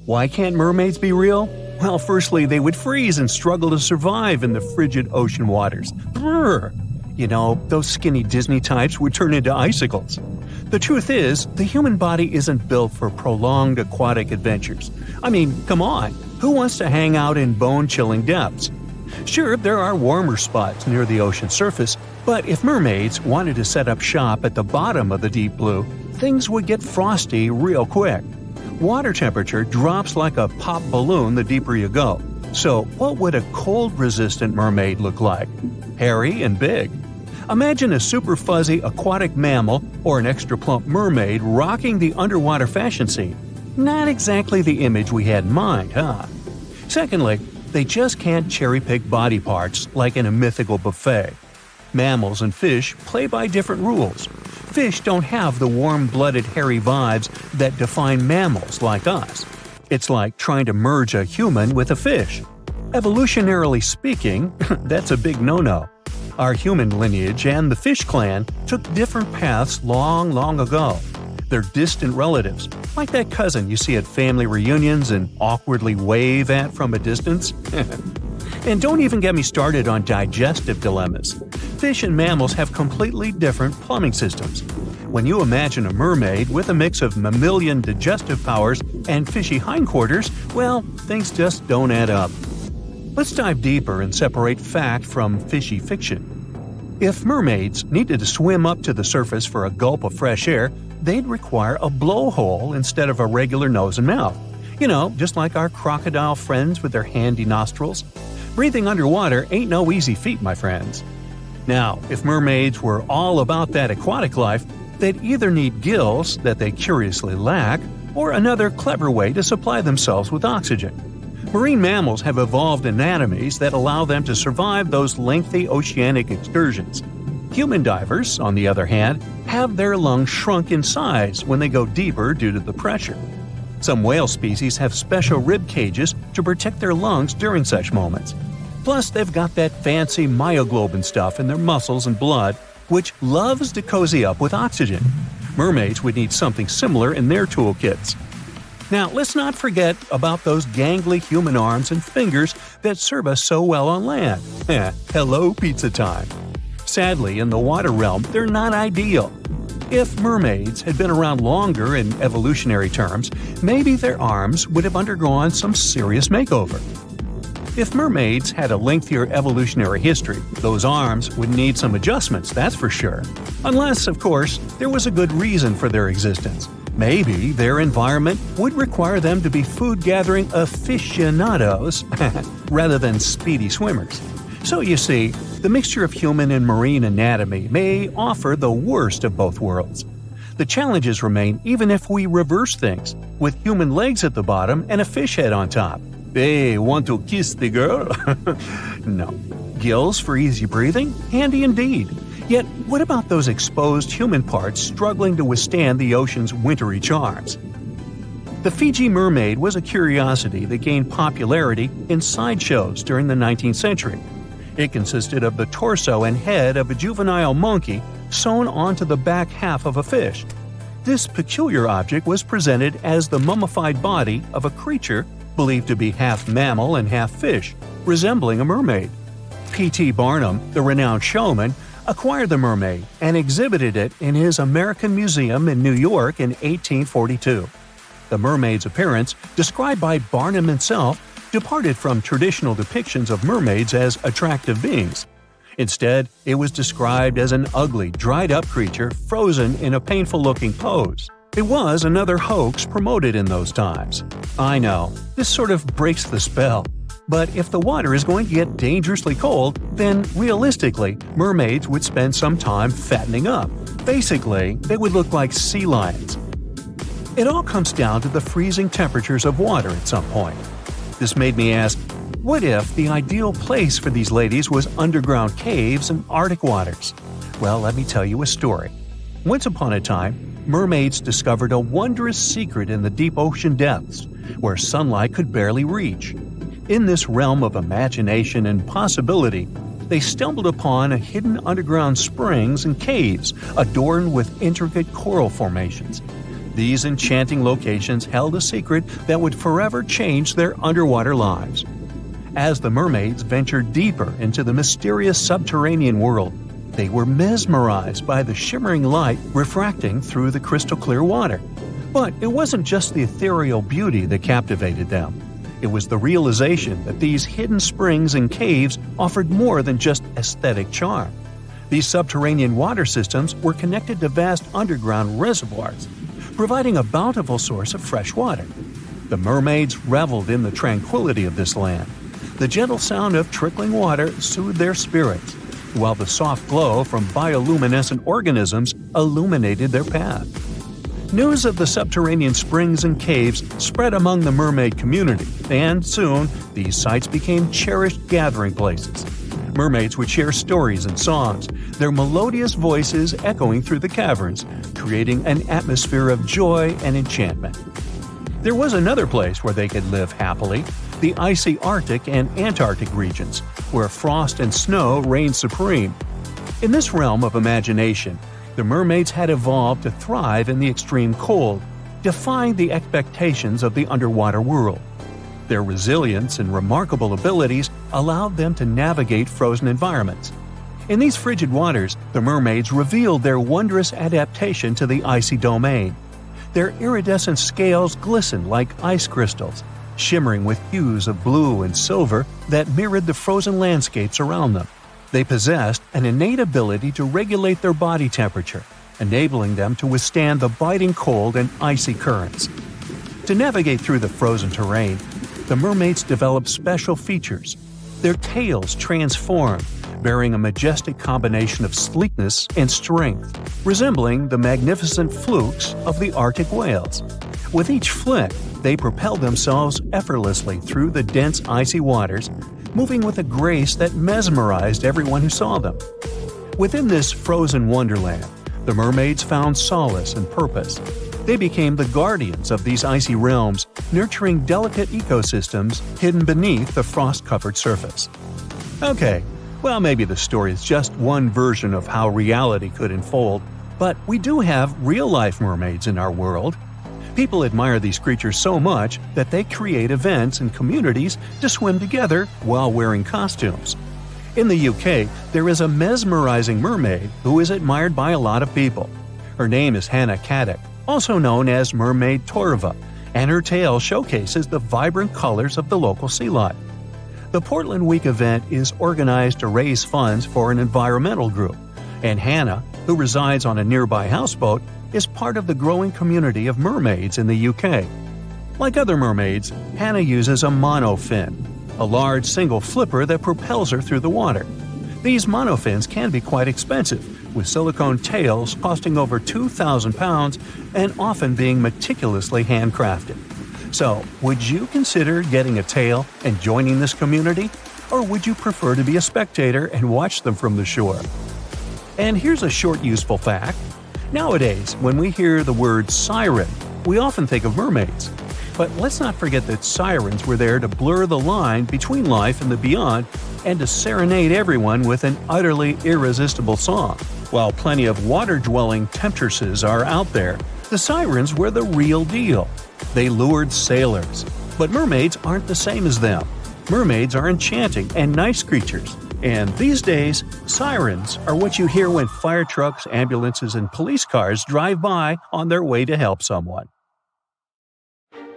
Why can't mermaids be real? Well, firstly, they would freeze and struggle to survive in the frigid ocean waters. Brrr! You know, those skinny Disney types would turn into icicles. The truth is, the human body isn't built for prolonged aquatic adventures. I mean, come on, who wants to hang out in bone-chilling depths? Sure, there are warmer spots near the ocean surface, but if mermaids wanted to set up shop at the bottom of the deep blue, things would get frosty real quick. Water temperature drops like a pop balloon the deeper you go. So what would a cold-resistant mermaid look like? Hairy and big. Imagine a super fuzzy aquatic mammal or an extra plump mermaid rocking the underwater fashion scene. Not exactly the image we had in mind, huh? Secondly, they just can't cherry-pick body parts like in a mythical buffet. Mammals and fish play by different rules. Fish don't have the warm-blooded hairy vibes that define mammals like us. It's like trying to merge a human with a fish. Evolutionarily speaking, that's a big no-no. Our human lineage and the fish clan took different paths long ago. They're distant relatives, like that cousin you see at family reunions and awkwardly wave at from a distance. And don't even get me started on digestive dilemmas. Fish and mammals have completely different plumbing systems. When you imagine a mermaid with a mix of mammalian digestive powers and fishy hindquarters, well, things just don't add up. Let's dive deeper and separate fact from fishy fiction. If mermaids needed to swim up to the surface for a gulp of fresh air, they'd require a blowhole instead of a regular nose and mouth. You know, just like our crocodile friends with their handy nostrils. Breathing underwater ain't no easy feat, my friends. Now, if mermaids were all about that aquatic life, they'd either need gills that they curiously lack, or another clever way to supply themselves with oxygen. Marine mammals have evolved anatomies that allow them to survive those lengthy oceanic excursions. Human divers, on the other hand, have their lungs shrunk in size when they go deeper due to the pressure. Some whale species have special rib cages to protect their lungs during such moments. Plus, they've got that fancy myoglobin stuff in their muscles and blood, which loves to cozy up with oxygen. Mermaids would need something similar in their toolkits. Now, let's not forget about those gangly human arms and fingers that serve us so well on land. Hello, pizza time. Sadly, in the water realm, they're not ideal. If mermaids had been around longer in evolutionary terms, maybe their arms would have undergone some serious makeover. If mermaids had a lengthier evolutionary history, those arms would need some adjustments, that's for sure. Unless, of course, there was a good reason for their existence. Maybe their environment would require them to be food-gathering aficionados rather than speedy swimmers. So you see, the mixture of human and marine anatomy may offer the worst of both worlds. The challenges remain even if we reverse things, with human legs at the bottom and a fish head on top. Hey, want to kiss the girl? No. Gills for easy breathing? Handy indeed. Yet, what about those exposed human parts struggling to withstand the ocean's wintry charms? The Fiji mermaid was a curiosity that gained popularity in sideshows during the 19th century. It consisted of the torso and head of a juvenile monkey sewn onto the back half of a fish. This peculiar object was presented as the mummified body of a creature believed to be half mammal and half fish, resembling a mermaid. P.T. Barnum, the renowned showman, acquired the mermaid and exhibited it in his American Museum in New York in 1842. The mermaid's appearance, described by Barnum himself, departed from traditional depictions of mermaids as attractive beings. Instead, it was described as an ugly, dried-up creature frozen in a painful-looking pose. It was another hoax promoted in those times. I know, this sort of breaks the spell. But if the water is going to get dangerously cold, then realistically, mermaids would spend some time fattening up. Basically, they would look like sea lions. It all comes down to the freezing temperatures of water at some point. This made me ask, what if the ideal place for these ladies was underground caves and Arctic waters? Well, let me tell you a story. Once upon a time, mermaids discovered a wondrous secret in the deep ocean depths, where sunlight could barely reach. In this realm of imagination and possibility, they stumbled upon a hidden underground springs and caves adorned with intricate coral formations. These enchanting locations held a secret that would forever change their underwater lives. As the mermaids ventured deeper into the mysterious subterranean world, they were mesmerized by the shimmering light refracting through the crystal-clear water. But it wasn't just the ethereal beauty that captivated them. It was the realization that these hidden springs and caves offered more than just aesthetic charm. These subterranean water systems were connected to vast underground reservoirs, providing a bountiful source of fresh water. The mermaids reveled in the tranquility of this land. The gentle sound of trickling water soothed their spirits, while the soft glow from bioluminescent organisms illuminated their path. News of the subterranean springs and caves spread among the mermaid community, and soon these sites became cherished gathering places. Mermaids would share stories and songs, their melodious voices echoing through the caverns, creating an atmosphere of joy and enchantment. There was another place where they could live happily, the icy Arctic and Antarctic regions, where frost and snow reigned supreme. In this realm of imagination, the mermaids had evolved to thrive in the extreme cold, defying the expectations of the underwater world. Their resilience and remarkable abilities allowed them to navigate frozen environments. In these frigid waters, the mermaids revealed their wondrous adaptation to the icy domain. Their iridescent scales glistened like ice crystals, shimmering with hues of blue and silver that mirrored the frozen landscapes around them. They possessed an innate ability to regulate their body temperature, enabling them to withstand the biting cold and icy currents. To navigate through the frozen terrain, the mermaids developed special features. Their tails transformed, bearing a majestic combination of sleekness and strength, resembling the magnificent flukes of the Arctic whales. With each flick, they propelled themselves effortlessly through the dense icy waters, moving with a grace that mesmerized everyone who saw them. Within this frozen wonderland, the mermaids found solace and purpose. They became the guardians of these icy realms, nurturing delicate ecosystems hidden beneath the frost-covered surface. Okay, well, maybe the story is just one version of how reality could unfold, but we do have real-life mermaids in our world. People admire these creatures so much that they create events and communities to swim together while wearing costumes. In the UK, there is a mesmerizing mermaid who is admired by a lot of people. Her name is Hannah Caddick, also known as Mermaid Torva, and her tale showcases the vibrant colors of the local sea life. The Portland Week event is organized to raise funds for an environmental group, and Hannah, who resides on a nearby houseboat, is part of the growing community of mermaids in the UK. Like other mermaids, Hannah uses a monofin, a large single flipper that propels her through the water. These monofins can be quite expensive, with silicone tails costing over £2,000 and often being meticulously handcrafted. So, would you consider getting a tail and joining this community? Or would you prefer to be a spectator and watch them from the shore? And here's a short useful fact. Nowadays, when we hear the word siren, we often think of mermaids. But let's not forget that sirens were there to blur the line between life and the beyond and to serenade everyone with an utterly irresistible song. While plenty of water-dwelling temptresses are out there, the sirens were the real deal. They lured sailors. But mermaids aren't the same as them. Mermaids are enchanting and nice creatures. And these days, sirens are what you hear when fire trucks, ambulances, and police cars drive by on their way to help someone.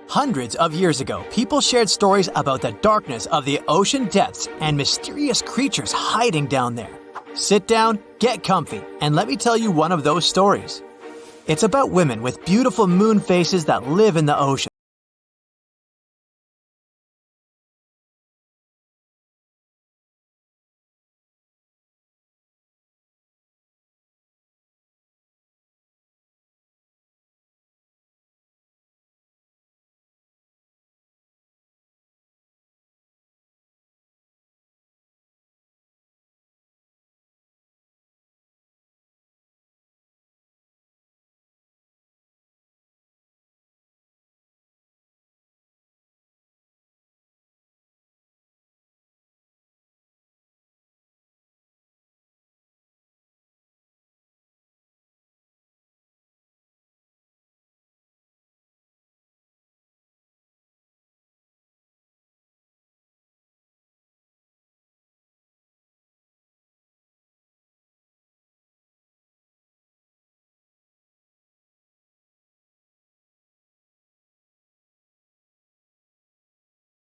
Hundreds of years ago, people shared stories about the darkness of the ocean depths and mysterious creatures hiding down there. Sit down, get comfy, and let me tell you one of those stories. It's about women with beautiful moon faces that live in the ocean.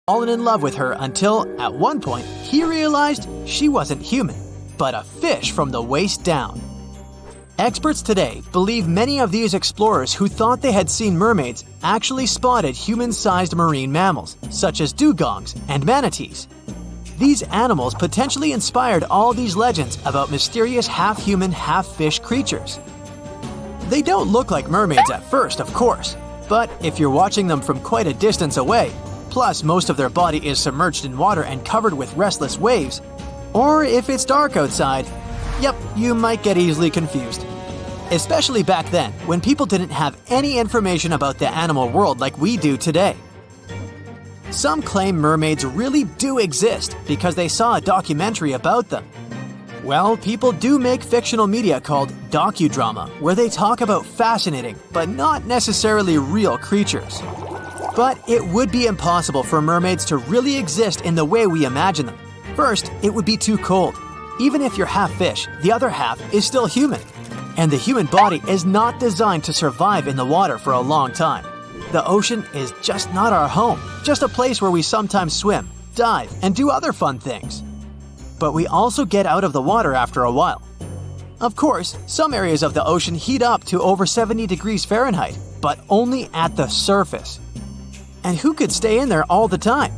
fallen in love with her until, at one point, he realized she wasn't human, but a fish from the waist down. Experts today believe many of these explorers who thought they had seen mermaids actually spotted human-sized marine mammals, such as dugongs and manatees. These animals potentially inspired all these legends about mysterious half-human, half-fish creatures. They don't look like mermaids at first, of course, but if you're watching them from quite a distance away, plus most of their body is submerged in water and covered with restless waves, or if it's dark outside, yep, you might get easily confused. Especially back then, when people didn't have any information about the animal world like we do today. Some claim mermaids really do exist because they saw a documentary about them. Well, people do make fictional media called docudrama, where they talk about fascinating, but not necessarily real creatures. But it would be impossible for mermaids to really exist in the way we imagine them. First, it would be too cold. Even if you're half fish, the other half is still human. And the human body is not designed to survive in the water for a long time. The ocean is just not our home, just a place where we sometimes swim, dive, and do other fun things. But we also get out of the water after a while. Of course, some areas of the ocean heat up to over 70 degrees Fahrenheit, but only at the surface. And who could stay in there all the time?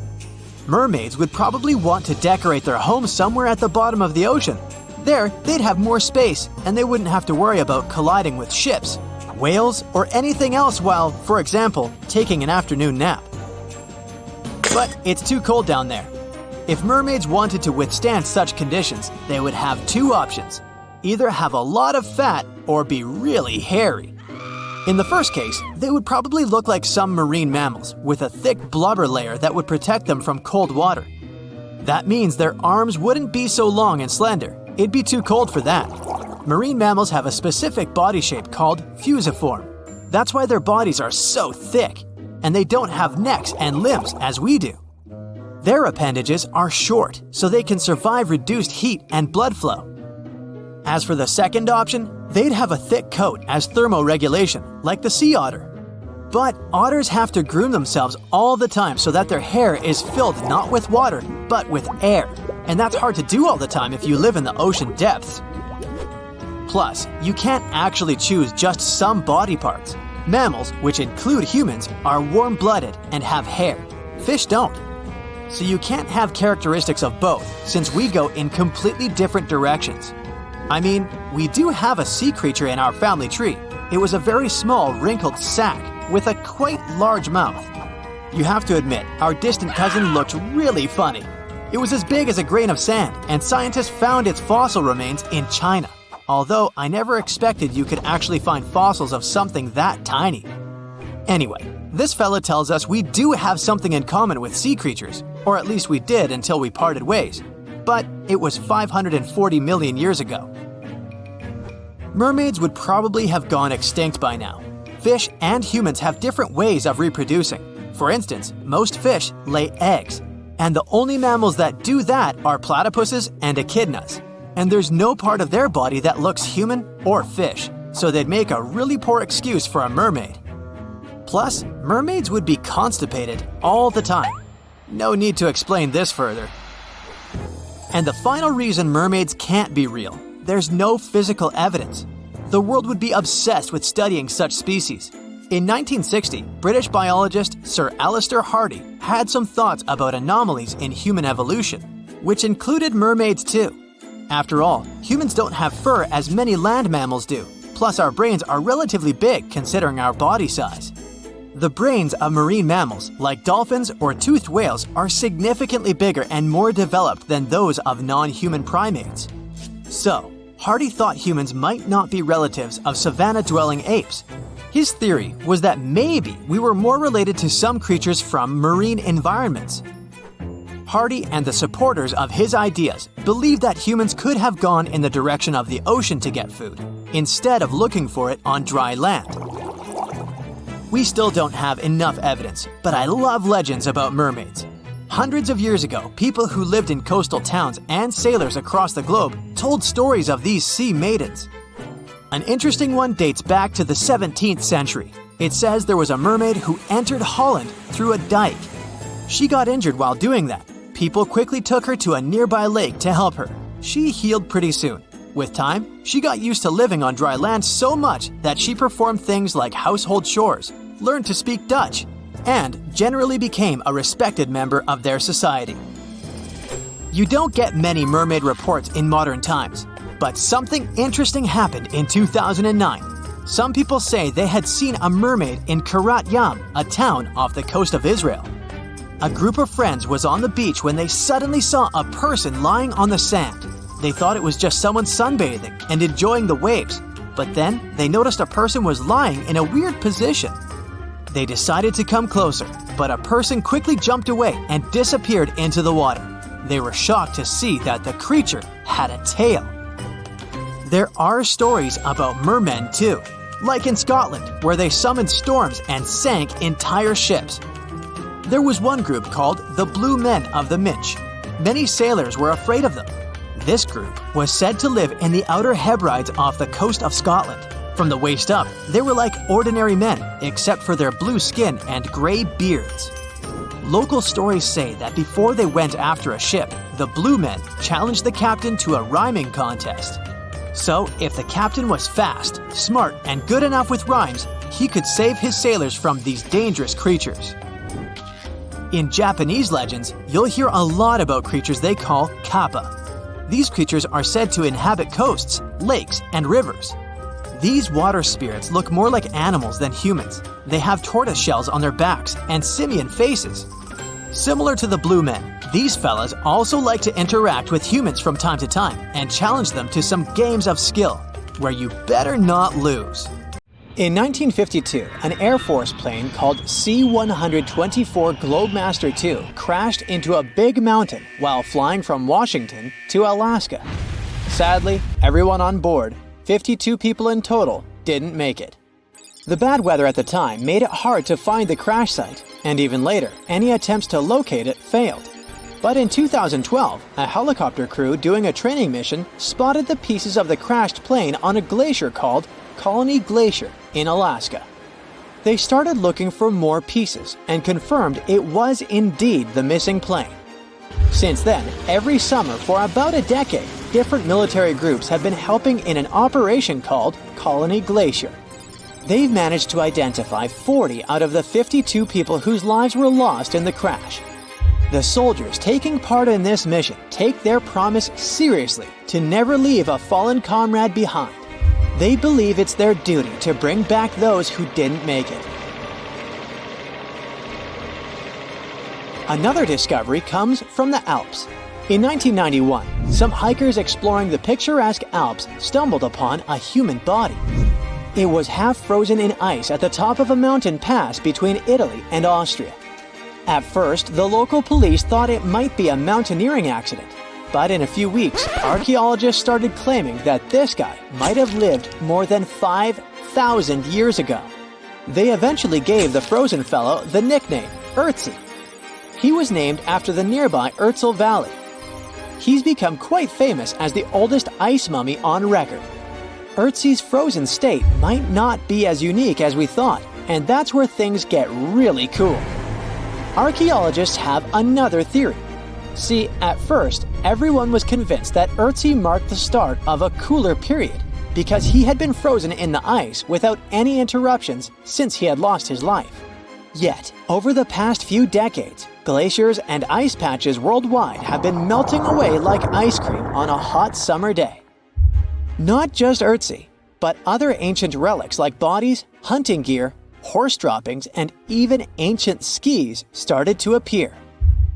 Mermaids would probably want to decorate their home somewhere at the bottom of the ocean. There, they'd have more space, and they wouldn't have to worry about colliding with ships, whales, or anything else while, for example, taking an afternoon nap. But it's too cold down there. If mermaids wanted to withstand such conditions, they would have two options: either have a lot of fat or be really hairy. In the first case, they would probably look like some marine mammals, with a thick blubber layer that would protect them from cold water. That means their arms wouldn't be so long and slender. It'd be too cold for that. Marine mammals have a specific body shape called fusiform. That's why their bodies are so thick, and they don't have necks and limbs as we do. Their appendages are short, so they can survive reduced heat and blood flow. As for the second option, they'd have a thick coat as thermoregulation, like the sea otter. But otters have to groom themselves all the time so that their hair is filled not with water, but with air. And that's hard to do all the time if you live in the ocean depths. Plus, you can't actually choose just some body parts. Mammals, which include humans, are warm-blooded and have hair. Fish don't. So you can't have characteristics of both, since we go in completely different directions. I mean, we do have a sea creature in our family tree. It was a very small, wrinkled sac with a quite large mouth. You have to admit, our distant cousin looked really funny. It was as big as a grain of sand, and scientists found its fossil remains in China. Although I never expected you could actually find fossils of something that tiny. Anyway, this fella tells us we do have something in common with sea creatures, or at least we did until we parted ways. But it was 540 million years ago. Mermaids would probably have gone extinct by now. Fish and humans have different ways of reproducing. For instance, most fish lay eggs, and the only mammals that do that are platypuses and echidnas. And there's no part of their body that looks human or fish, so they'd make a really poor excuse for a mermaid. Plus, mermaids would be constipated all the time. No need to explain this further. And the final reason mermaids can't be real: there's no physical evidence. The world would be obsessed with studying such species. In 1960, British biologist Sir Alister Hardy had some thoughts about anomalies in human evolution, which included mermaids too. After all, humans don't have fur as many land mammals do, plus our brains are relatively big considering our body size. The brains of marine mammals, like dolphins or toothed whales, are significantly bigger and more developed than those of non-human primates. So, Hardy thought humans might not be relatives of savanna-dwelling apes. His theory was that maybe we were more related to some creatures from marine environments. Hardy and the supporters of his ideas believed that humans could have gone in the direction of the ocean to get food, instead of looking for it on dry land. We still don't have enough evidence, but I love legends about mermaids. Hundreds of years ago, people who lived in coastal towns and sailors across the globe told stories of these sea maidens. An interesting one dates back to the 17th century. It says there was a mermaid who entered Holland through a dike. She got injured while doing that. People quickly took her to a nearby lake to help her. She healed pretty soon. With time, she got used to living on dry land so much that she performed things like household chores, learned to speak Dutch, and generally became a respected member of their society. You don't get many mermaid reports in modern times, but something interesting happened in 2009. Some people say they had seen a mermaid in Kiryat Yam, a town off the coast of Israel. A group of friends was on the beach when they suddenly saw a person lying on the sand. They thought it was just someone sunbathing and enjoying the waves, but then they noticed a person was lying in a weird position. They decided to come closer, but a person quickly jumped away and disappeared into the water. They were shocked to see that the creature had a tail. There are stories about mermen too, like in Scotland, where they summoned storms and sank entire ships. There was one group called the Blue Men of the Minch. Many sailors were afraid of them. This group was said to live in the Outer Hebrides off the coast of Scotland. From the waist up, they were like ordinary men, except for their blue skin and gray beards. Local stories say that before they went after a ship, the Blue Men challenged the captain to a rhyming contest. So, if the captain was fast, smart, and good enough with rhymes, he could save his sailors from these dangerous creatures. In Japanese legends, you'll hear a lot about creatures they call kappa. These creatures are said to inhabit coasts, lakes, and rivers. These water spirits look more like animals than humans. They have tortoise shells on their backs and simian faces. Similar to the Blue Men, these fellas also like to interact with humans from time to time and challenge them to some games of skill, where you better not lose. In 1952, an Air Force plane called C-124 Globemaster II crashed into a big mountain while flying from Washington to Alaska. Sadly, everyone on board, 52 people in total, didn't make it. The bad weather at the time made it hard to find the crash site, and even later, any attempts to locate it failed. But in 2012, a helicopter crew doing a training mission spotted the pieces of the crashed plane on a glacier called Colony Glacier in Alaska. They started looking for more pieces and confirmed it was indeed the missing plane. Since then, every summer for about a decade, different military groups have been helping in an operation called Colony Glacier. They've managed to identify 40 out of the 52 people whose lives were lost in the crash. The soldiers taking part in this mission take their promise seriously to never leave a fallen comrade behind. They believe it's their duty to bring back those who didn't make it. Another discovery comes from the Alps. In 1991, some hikers exploring the picturesque Alps stumbled upon a human body. It was half frozen in ice at the top of a mountain pass between Italy and Austria. At first, the local police thought it might be a mountaineering accident. But in a few weeks, archaeologists started claiming that this guy might have lived more than 5,000 years ago. They eventually gave the frozen fellow the nickname Ötzi. He was named after the nearby Ötztal Valley. He's become quite famous as the oldest ice mummy on record. Ötzi's frozen state might not be as unique as we thought, and that's where things get really cool. Archaeologists have another theory. See, at first, everyone was convinced that Ötzi marked the start of a cooler period because he had been frozen in the ice without any interruptions since he had lost his life. Yet, over the past few decades, glaciers and ice patches worldwide have been melting away like ice cream on a hot summer day. Not just Ötzi, but other ancient relics like bodies, hunting gear, horse droppings, and even ancient skis started to appear.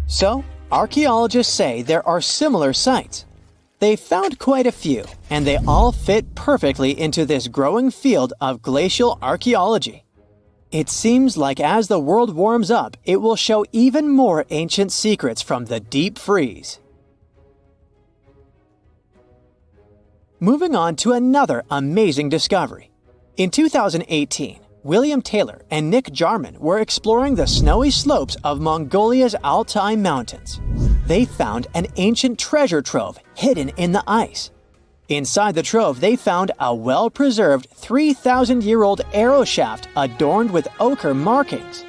So, archaeologists say there are similar sites. They found quite a few, and they all fit perfectly into this growing field of glacial archaeology. It seems like as the world warms up, it will show even more ancient secrets from the deep freeze. Moving on to another amazing discovery. In 2018, William Taylor and Nick Jarman were exploring the snowy slopes of Mongolia's Altai Mountains. They found an ancient treasure trove hidden in the ice. Inside the trove, they found a well-preserved 3,000-year-old arrow shaft adorned with ochre markings.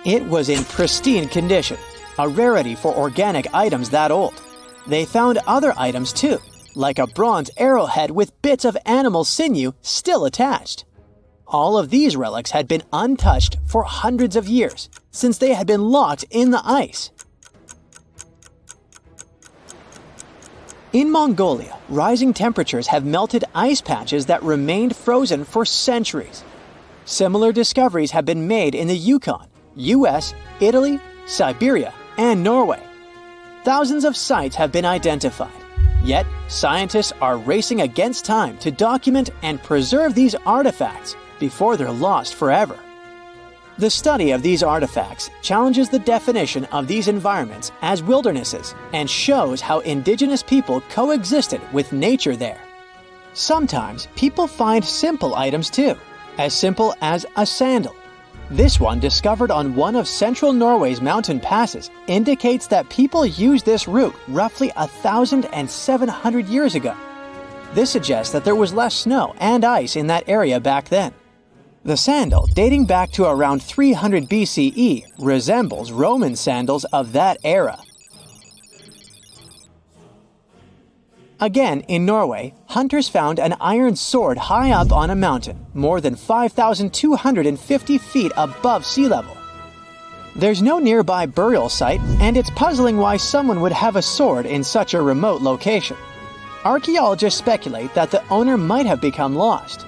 It was in pristine condition. a rarity for organic items that old. They found other items too, like a bronze arrowhead with bits of animal sinew still attached. All of these relics had been untouched for hundreds of years, since they had been locked in the ice. In Mongolia, rising temperatures have melted ice patches that remained frozen for centuries. Similar discoveries have been made in the Yukon, US, Italy, Siberia, and Norway. Thousands of sites have been identified. Yet, scientists are racing against time to document and preserve these artifacts before they're lost forever. The study of these artifacts challenges the definition of these environments as wildernesses and shows how indigenous people coexisted with nature there. Sometimes people find simple items too, as simple as a sandal. This one, discovered on one of central Norway's mountain passes, indicates that people used this route roughly 1,700 years ago. This suggests that there was less snow and ice in that area back then. The sandal, dating back to around 300 BCE, resembles Roman sandals of that era. Again, in Norway, hunters found an iron sword high up on a mountain, more than 5,250 feet above sea level. There's no nearby burial site, and it's puzzling why someone would have a sword in such a remote location. Archaeologists speculate that the owner might have become lost.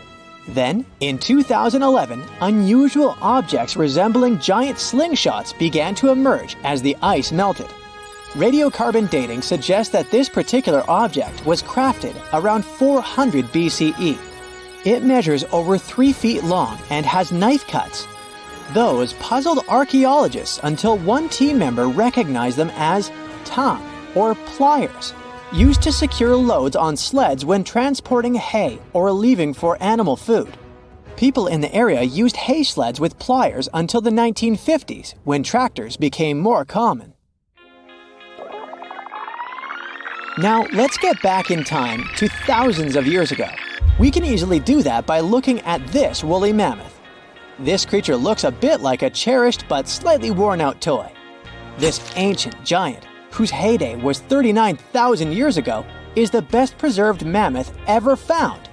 Then, in 2011, unusual objects resembling giant slingshots began to emerge as the ice melted. Radiocarbon dating suggests that this particular object was crafted around 400 BCE. It measures over 3 feet long and has knife cuts. Those puzzled archaeologists until one team member recognized them as tang, or pliers, used to secure loads on sleds when transporting hay or leaving for animal food. People in the area used hay sleds with pliers until the 1950s, when tractors became more common. Now, let's get back in time to thousands of years ago. We can easily do that by looking at this woolly mammoth. This creature looks a bit like a cherished but slightly worn-out toy. This ancient giant, whose heyday was 39,000 years ago, is the best preserved mammoth ever found.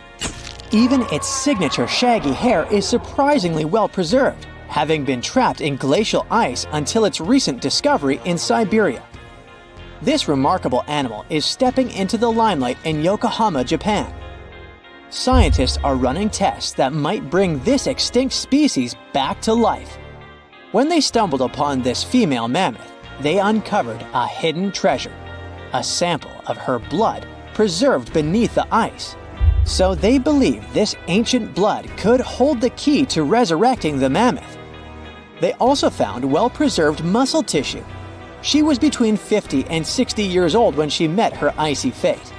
Even its signature shaggy hair is surprisingly well preserved, having been trapped in glacial ice until its recent discovery in Siberia. This remarkable animal is stepping into the limelight in Yokohama, Japan. Scientists are running tests that might bring this extinct species back to life. When they stumbled upon this female mammoth, they uncovered a hidden treasure, a sample of her blood preserved beneath the ice. So they believe this ancient blood could hold the key to resurrecting the mammoth. They also found well-preserved muscle tissue. She was between 50 and 60 years old when she met her icy fate.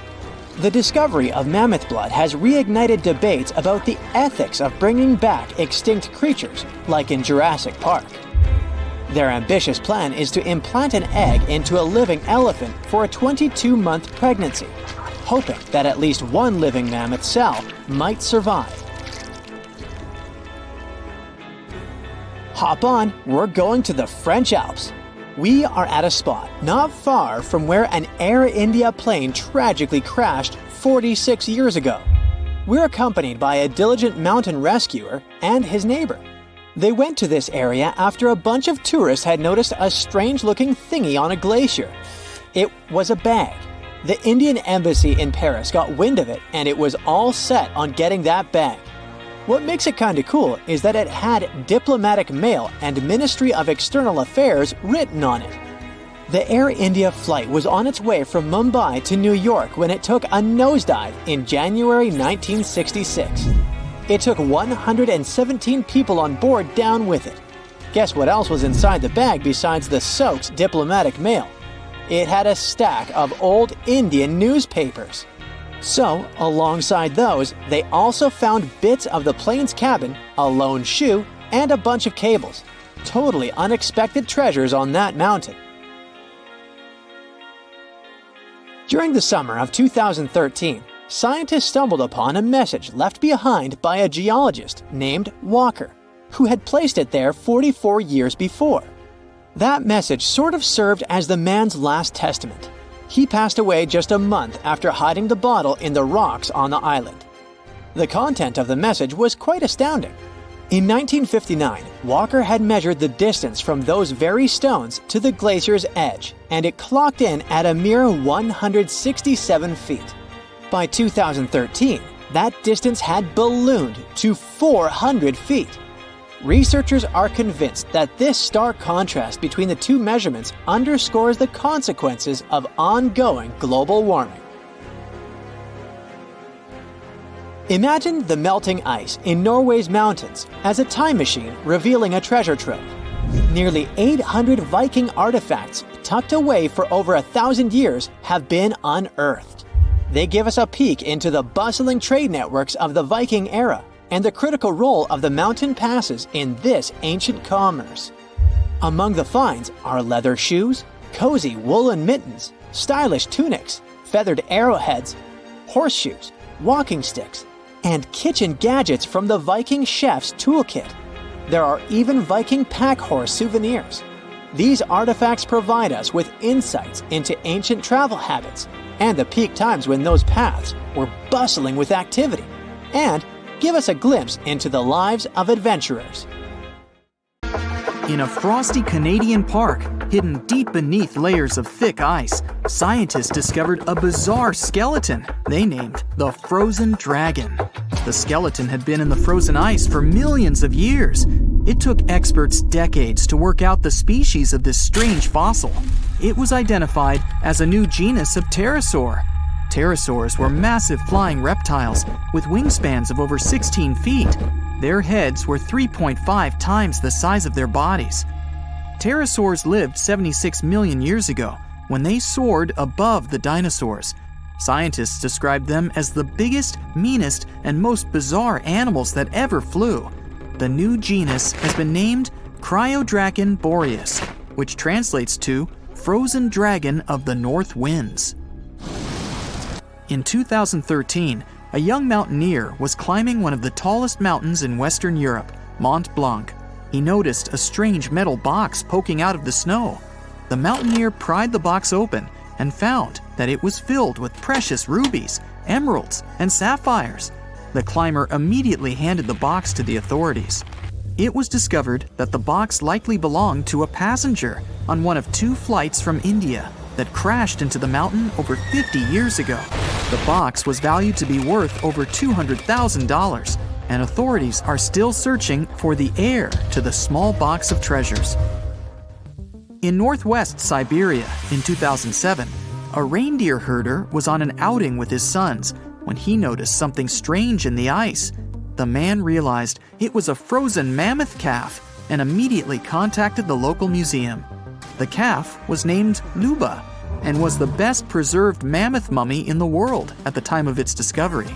The discovery of mammoth blood has reignited debates about the ethics of bringing back extinct creatures, like in Jurassic Park. Their ambitious plan is to implant an egg into a living elephant for a 22-month pregnancy, hoping that at least one living mammoth cell might survive. Hop on, we're going to the French Alps. We are at a spot not far from where an Air India plane tragically crashed 46 years ago. We're accompanied by a diligent mountain rescuer and his neighbor. They went to this area after a bunch of tourists had noticed a strange-looking thingy on a glacier. It was a bag. The Indian embassy in Paris got wind of it, and it was all set on getting that bag. What makes it kinda cool is that it had diplomatic mail and Ministry of External Affairs written on it. The Air India flight was on its way from Mumbai to New York when it took a nosedive in January 1966. It took 117 people on board down with it. Guess what else was inside the bag besides the soaked diplomatic mail? It had a stack of old Indian newspapers. So, alongside those, they also found bits of the plane's cabin, a lone shoe, and a bunch of cables. Totally unexpected treasures on that mountain. During the summer of 2013, scientists stumbled upon a message left behind by a geologist named Walker, who had placed it there 44 years before. That message sort of served as the man's last testament. He passed away just a month after hiding the bottle in the rocks on the island. The content of the message was quite astounding. In 1959, Walker had measured the distance from those very stones to the glacier's edge, and it clocked in at a mere 167 feet. By 2013, that distance had ballooned to 400 feet. Researchers are convinced that this stark contrast between the two measurements underscores the consequences of ongoing global warming. Imagine the melting ice in Norway's mountains as a time machine revealing a treasure trove. Nearly 800 Viking artifacts tucked away for over 1,000 years have been unearthed. They give us a peek into the bustling trade networks of the Viking era and the critical role of the mountain passes in this ancient commerce. Among the finds are leather shoes, cozy woolen mittens, stylish tunics, feathered arrowheads, horseshoes, walking sticks, and kitchen gadgets from the Viking chef's toolkit. There are even Viking pack horse souvenirs. These artifacts provide us with insights into ancient travel habits and the peak times when those paths were bustling with activity, and give us a glimpse into the lives of adventurers. In a frosty Canadian park, hidden deep beneath layers of thick ice, scientists discovered a bizarre skeleton they named the Frozen Dragon. The skeleton had been in the frozen ice for millions of years. It took experts decades to work out the species of this strange fossil. It was identified as a new genus of pterosaur. Pterosaurs were massive flying reptiles with wingspans of over 16 feet. Their heads were 3.5 times the size of their bodies. Pterosaurs lived 76 million years ago when they soared above the dinosaurs. Scientists described them as the biggest, meanest, and most bizarre animals that ever flew. The new genus has been named Cryodragon boreas, which translates to Frozen Dragon of the North Winds. In 2013, a young mountaineer was climbing one of the tallest mountains in Western Europe, Mont Blanc. He noticed a strange metal box poking out of the snow. The mountaineer pried the box open and found that it was filled with precious rubies, emeralds, and sapphires. The climber immediately handed the box to the authorities. It was discovered that the box likely belonged to a passenger on one of 2 flights from India that crashed into the mountain over 50 years ago. The box was valued to be worth over $200,000, and authorities are still searching for the heir to the small box of treasures. In northwest Siberia in 2007, a reindeer herder was on an outing with his sons when he noticed something strange in the ice. The man realized it was a frozen mammoth calf and immediately contacted the local museum. The calf was named Luba and was the best preserved mammoth mummy in the world at the time of its discovery.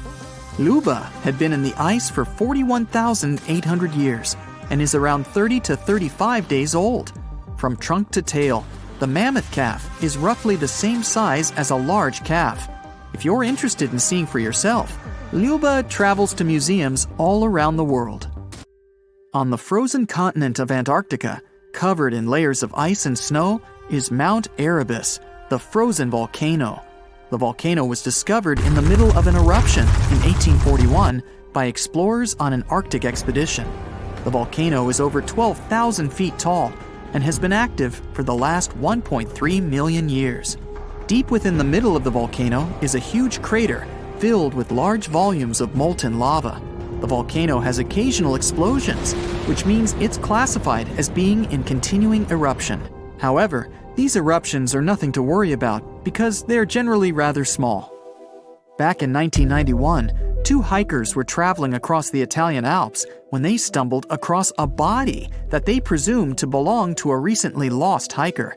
Luba had been in the ice for 41,800 years and is around 30 to 35 days old. From trunk to tail, the mammoth calf is roughly the same size as a large calf. If you're interested in seeing for yourself, Luba travels to museums all around the world. On the frozen continent of Antarctica, covered in layers of ice and snow, is Mount Erebus, the frozen volcano. The volcano was discovered in the middle of an eruption in 1841 by explorers on an Arctic expedition. The volcano is over 12,000 feet tall and has been active for the last 1.3 million years. Deep within the middle of the volcano is a huge crater filled with large volumes of molten lava. The volcano has occasional explosions, which means it's classified as being in continuing eruption. However, these eruptions are nothing to worry about because they're generally rather small. Back in 1991, 2 hikers were traveling across the Italian Alps when they stumbled across a body that they presumed to belong to a recently lost hiker.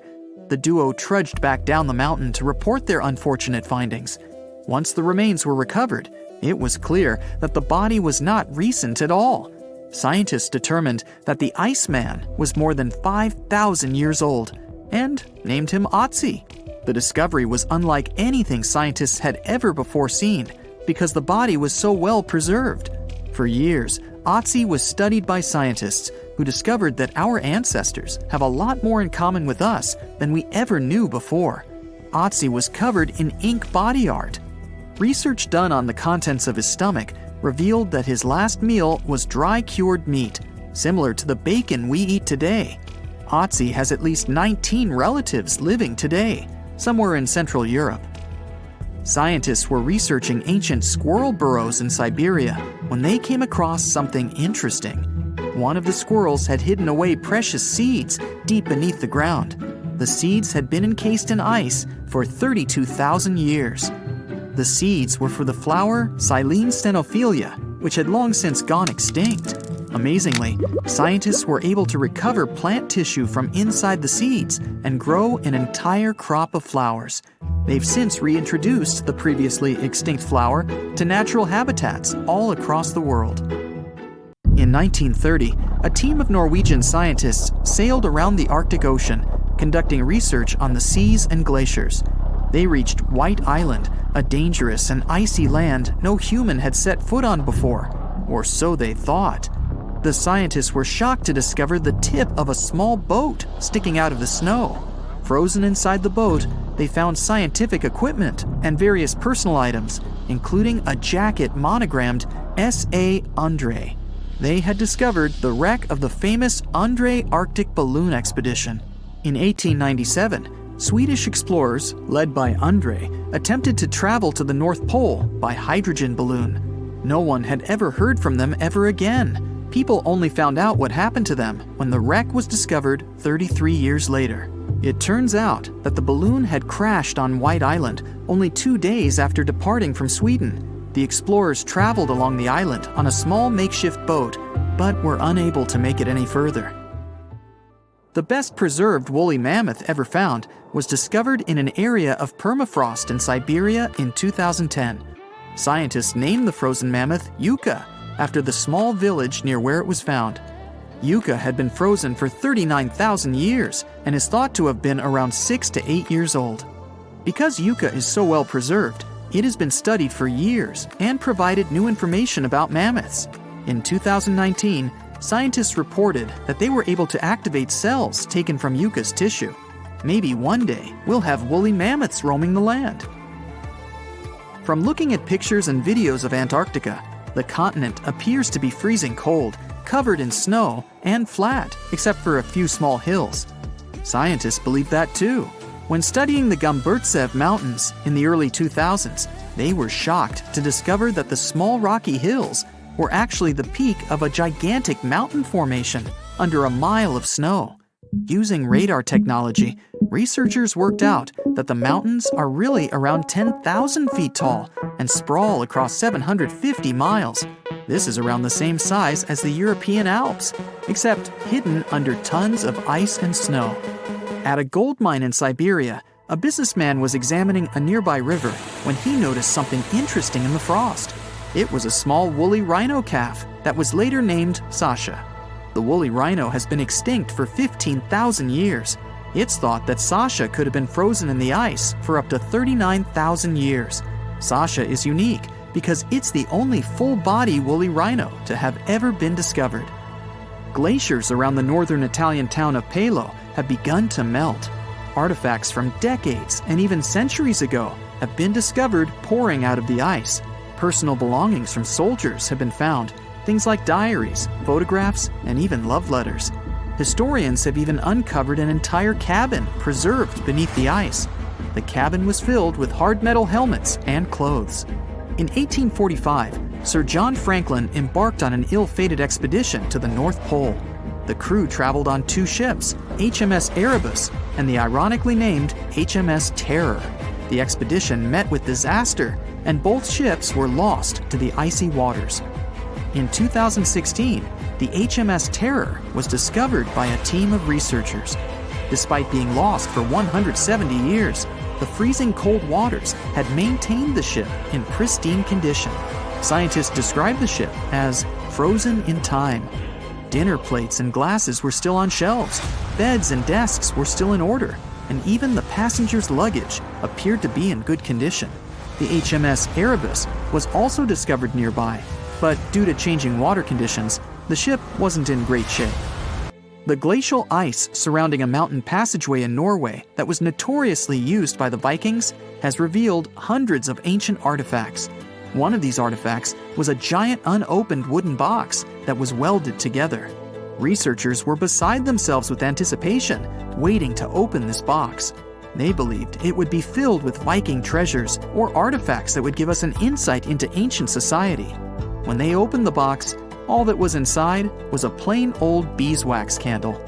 The duo trudged back down the mountain to report their unfortunate findings. Once the remains were recovered, it was clear that the body was not recent at all. Scientists determined that the Iceman was more than 5,000 years old and named him Otzi. The discovery was unlike anything scientists had ever before seen because the body was so well preserved. For years, Otzi was studied by scientists who discovered that our ancestors have a lot more in common with us than we ever knew before. Otzi was covered in ink body art. Research done on the contents of his stomach revealed that his last meal was dry-cured meat, similar to the bacon we eat today. Otzi has at least 19 relatives living today, somewhere in Central Europe. Scientists were researching ancient squirrel burrows in Siberia when they came across something interesting. One of the squirrels had hidden away precious seeds deep beneath the ground. The seeds had been encased in ice for 32,000 years. The seeds were for the flower Silene stenophilia, which had long since gone extinct. Amazingly, scientists were able to recover plant tissue from inside the seeds and grow an entire crop of flowers. They've since reintroduced the previously extinct flower to natural habitats all across the world. In 1930, a team of Norwegian scientists sailed around the Arctic Ocean, conducting research on the seas and glaciers. They reached White Island, a dangerous and icy land no human had set foot on before, or so they thought. The scientists were shocked to discover the tip of a small boat sticking out of the snow. Frozen inside the boat, they found scientific equipment and various personal items, including a jacket monogrammed S.A. Undre. They had discovered the wreck of the famous Undre Arctic balloon expedition. In 1897, Swedish explorers, led by Undre, attempted to travel to the North Pole by hydrogen balloon. No one had ever heard from them ever again. People only found out what happened to them when the wreck was discovered 33 years later. It turns out that the balloon had crashed on White Island only 2 days after departing from Sweden. The explorers traveled along the island on a small makeshift boat, but were unable to make it any further. The best preserved woolly mammoth ever found was discovered in an area of permafrost in Siberia in 2010. Scientists named the frozen mammoth Yucca, after the small village near where it was found. Yucca had been frozen for 39,000 years and is thought to have been around 6 to 8 years old. Because Yucca is so well preserved, it has been studied for years and provided new information about mammoths. In 2019, scientists reported that they were able to activate cells taken from Yucca's tissue. Maybe one day we'll have woolly mammoths roaming the land. From looking at pictures and videos of Antarctica, the continent appears to be freezing cold, covered in snow, and flat, except for a few small hills. Scientists believe that too. When studying the Gomburtsev Mountains in the early 2000s, they were shocked to discover that the small rocky hills were actually the peak of a gigantic mountain formation under a mile of snow. Using radar technology, researchers worked out that the mountains are really around 10,000 feet tall and sprawl across 750 miles. This is around the same size as the European Alps, except hidden under tons of ice and snow. At a gold mine in Siberia, a businessman was examining a nearby river when he noticed something interesting in the frost. It was a small woolly rhino calf that was later named Sasha. The woolly rhino has been extinct for 15,000 years. It's thought that Sasha could have been frozen in the ice for up to 39,000 years. Sasha is unique because it's the only full-body woolly rhino to have ever been discovered. Glaciers around the northern Italian town of Pelo have begun to melt. Artifacts from decades and even centuries ago have been discovered pouring out of the ice. Personal belongings from soldiers have been found, things like diaries, photographs, and even love letters. Historians have even uncovered an entire cabin preserved beneath the ice. The cabin was filled with hard metal helmets and clothes. In 1845, Sir John Franklin embarked on an ill-fated expedition to the North Pole. The crew traveled on 2 ships, HMS Erebus and the ironically named HMS Terror. The expedition met with disaster, and both ships were lost to the icy waters. In 2016, the HMS Terror was discovered by a team of researchers. Despite being lost for 170 years, the freezing cold waters had maintained the ship in pristine condition. Scientists described the ship as frozen in time. Dinner plates and glasses were still on shelves, beds and desks were still in order, and even the passengers' luggage appeared to be in good condition. The HMS Erebus was also discovered nearby, but due to changing water conditions, the ship wasn't in great shape. The glacial ice surrounding a mountain passageway in Norway that was notoriously used by the Vikings has revealed hundreds of ancient artifacts. One of these artifacts was a giant unopened wooden box that was welded together. Researchers were beside themselves with anticipation, waiting to open this box. They believed it would be filled with Viking treasures or artifacts that would give us an insight into ancient society. When they opened the box, all that was inside was a plain old beeswax candle.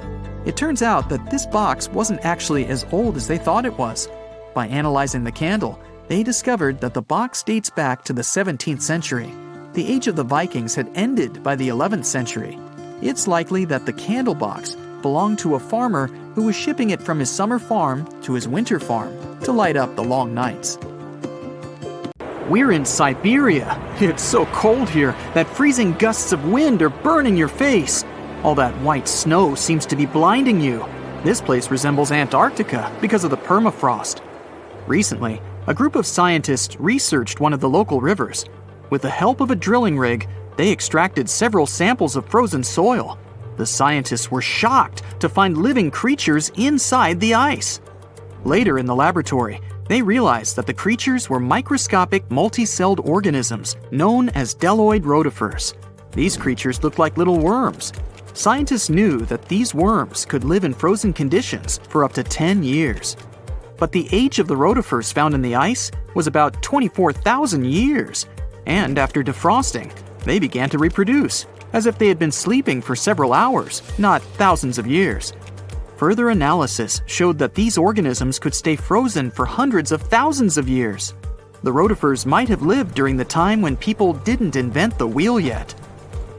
It turns out that this box wasn't actually as old as they thought it was. By analyzing the candle, they discovered that the box dates back to the 17th century. The age of the Vikings had ended by the 11th century. It's likely that the candle box belonged to a farmer who was shipping it from his summer farm to his winter farm to light up the long nights. We're in Siberia. It's so cold here that freezing gusts of wind are burning your face. All that white snow seems to be blinding you. This place resembles Antarctica because of the permafrost. Recently, a group of scientists researched one of the local rivers. With the help of a drilling rig, they extracted several samples of frozen soil. The scientists were shocked to find living creatures inside the ice. Later in the laboratory, they realized that the creatures were microscopic multi-celled organisms known as deloid rotifers. These creatures looked like little worms. Scientists knew that these worms could live in frozen conditions for up to 10 years. But the age of the rotifers found in the ice was about 24,000 years. And after defrosting, they began to reproduce, as if they had been sleeping for several hours, not thousands of years. Further analysis showed that these organisms could stay frozen for hundreds of thousands of years. The rotifers might have lived during the time when people didn't invent the wheel yet.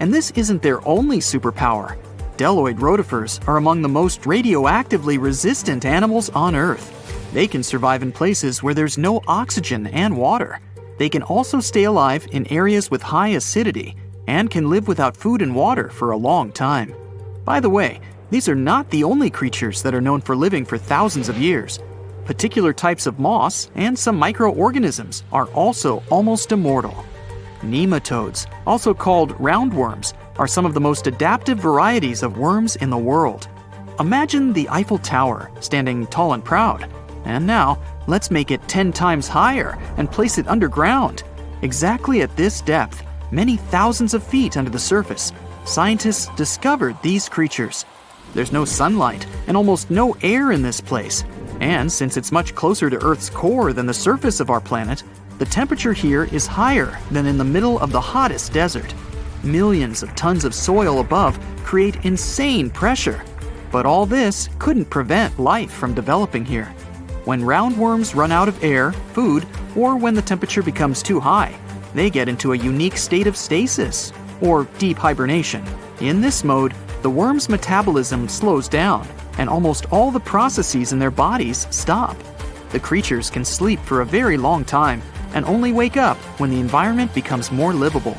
And this isn't their only superpower. Deloid rotifers are among the most radioactively resistant animals on Earth. They can survive in places where there's no oxygen and water. They can also stay alive in areas with high acidity and can live without food and water for a long time. By the way, these are not the only creatures that are known for living for thousands of years. Particular types of moss and some microorganisms are also almost immortal. Nematodes, also called roundworms, are some of the most adaptive varieties of worms in the world. Imagine the Eiffel Tower standing tall and proud. And now, let's make it 10 times higher and place it underground. Exactly at this depth, many thousands of feet under the surface, scientists discovered these creatures. There's no sunlight and almost no air in this place. And since it's much closer to Earth's core than the surface of our planet, the temperature here is higher than in the middle of the hottest desert. Millions of tons of soil above create insane pressure. But all this couldn't prevent life from developing here. When roundworms run out of air, food, or when the temperature becomes too high, they get into a unique state of stasis, or deep hibernation. In this mode, the worm's metabolism slows down, and almost all the processes in their bodies stop. The creatures can sleep for a very long time, and only wake up when the environment becomes more livable.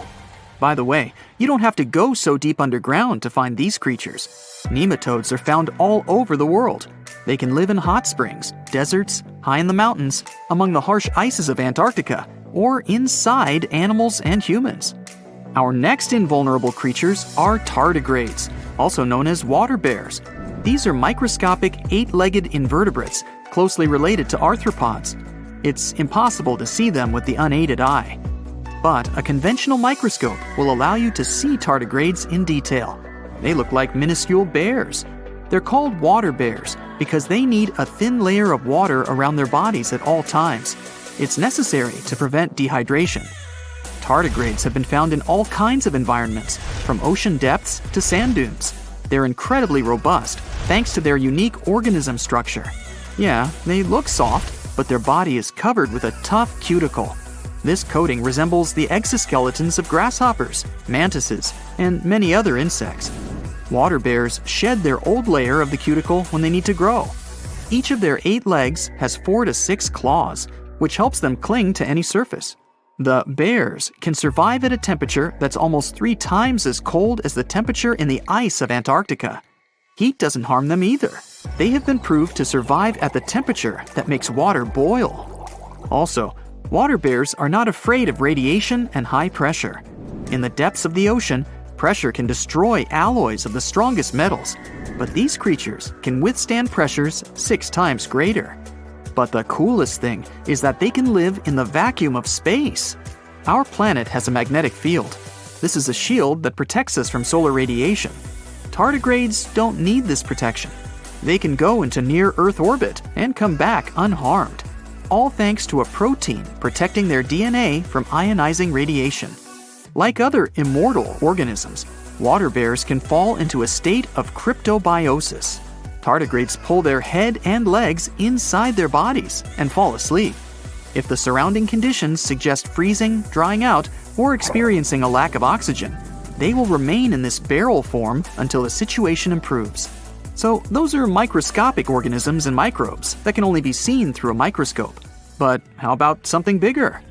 By the way, you don't have to go so deep underground to find these creatures. Nematodes are found all over the world. They can live in hot springs, deserts, high in the mountains, among the harsh ices of Antarctica, or inside animals and humans. Our next invulnerable creatures are tardigrades, also known as water bears. These are microscopic, 8-legged invertebrates closely related to arthropods. It's impossible to see them with the unaided eye. But a conventional microscope will allow you to see tardigrades in detail. They look like minuscule bears. They're called water bears because they need a thin layer of water around their bodies at all times. It's necessary to prevent dehydration. Tardigrades have been found in all kinds of environments, from ocean depths to sand dunes. They're incredibly robust thanks to their unique organism structure. Yeah, they look soft, but their body is covered with a tough cuticle. This coating resembles the exoskeletons of grasshoppers, mantises, and many other insects. Water bears shed their old layer of the cuticle when they need to grow. Each of their 8 legs has 4 to 6 claws, which helps them cling to any surface. The bears can survive at a temperature that's almost 3 times as cold as the temperature in the ice of Antarctica. Heat doesn't harm them either. They have been proved to survive at the temperature that makes water boil. Also, water bears are not afraid of radiation and high pressure. In the depths of the ocean, Pressure can destroy alloys of the strongest metals, but these creatures can withstand pressures 6 times greater. But the coolest thing is that they can live in the vacuum of space. Our planet has a magnetic field. This is a shield that protects us from solar radiation. Tardigrades don't need this protection. They can go into near-Earth orbit and come back unharmed, all thanks to a protein protecting their DNA from ionizing radiation. Like other immortal organisms, water bears can fall into a state of cryptobiosis. Tardigrades pull their head and legs inside their bodies and fall asleep. If the surrounding conditions suggest freezing, drying out, or experiencing a lack of oxygen, they will remain in this barrel form until the situation improves. So those are microscopic organisms and microbes that can only be seen through a microscope. But how about something bigger?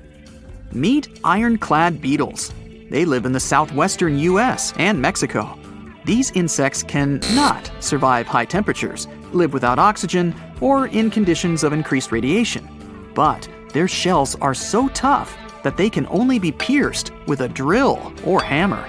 Meet ironclad beetles. They live in the southwestern US and Mexico. These insects can not survive high temperatures, live without oxygen, or in conditions of increased radiation. But their shells are so tough that they can only be pierced with a drill or hammer.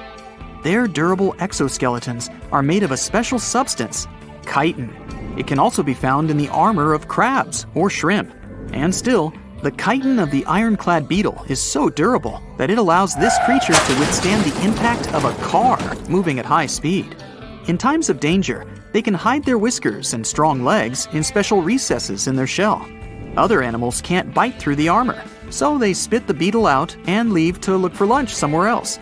Their durable exoskeletons are made of a special substance, chitin. It can also be found in the armor of crabs or shrimp. And still, the chitin of the ironclad beetle is so durable that it allows this creature to withstand the impact of a car moving at high speed. In times of danger, they can hide their whiskers and strong legs in special recesses in their shell. Other animals can't bite through the armor, so they spit the beetle out and leave to look for lunch somewhere else.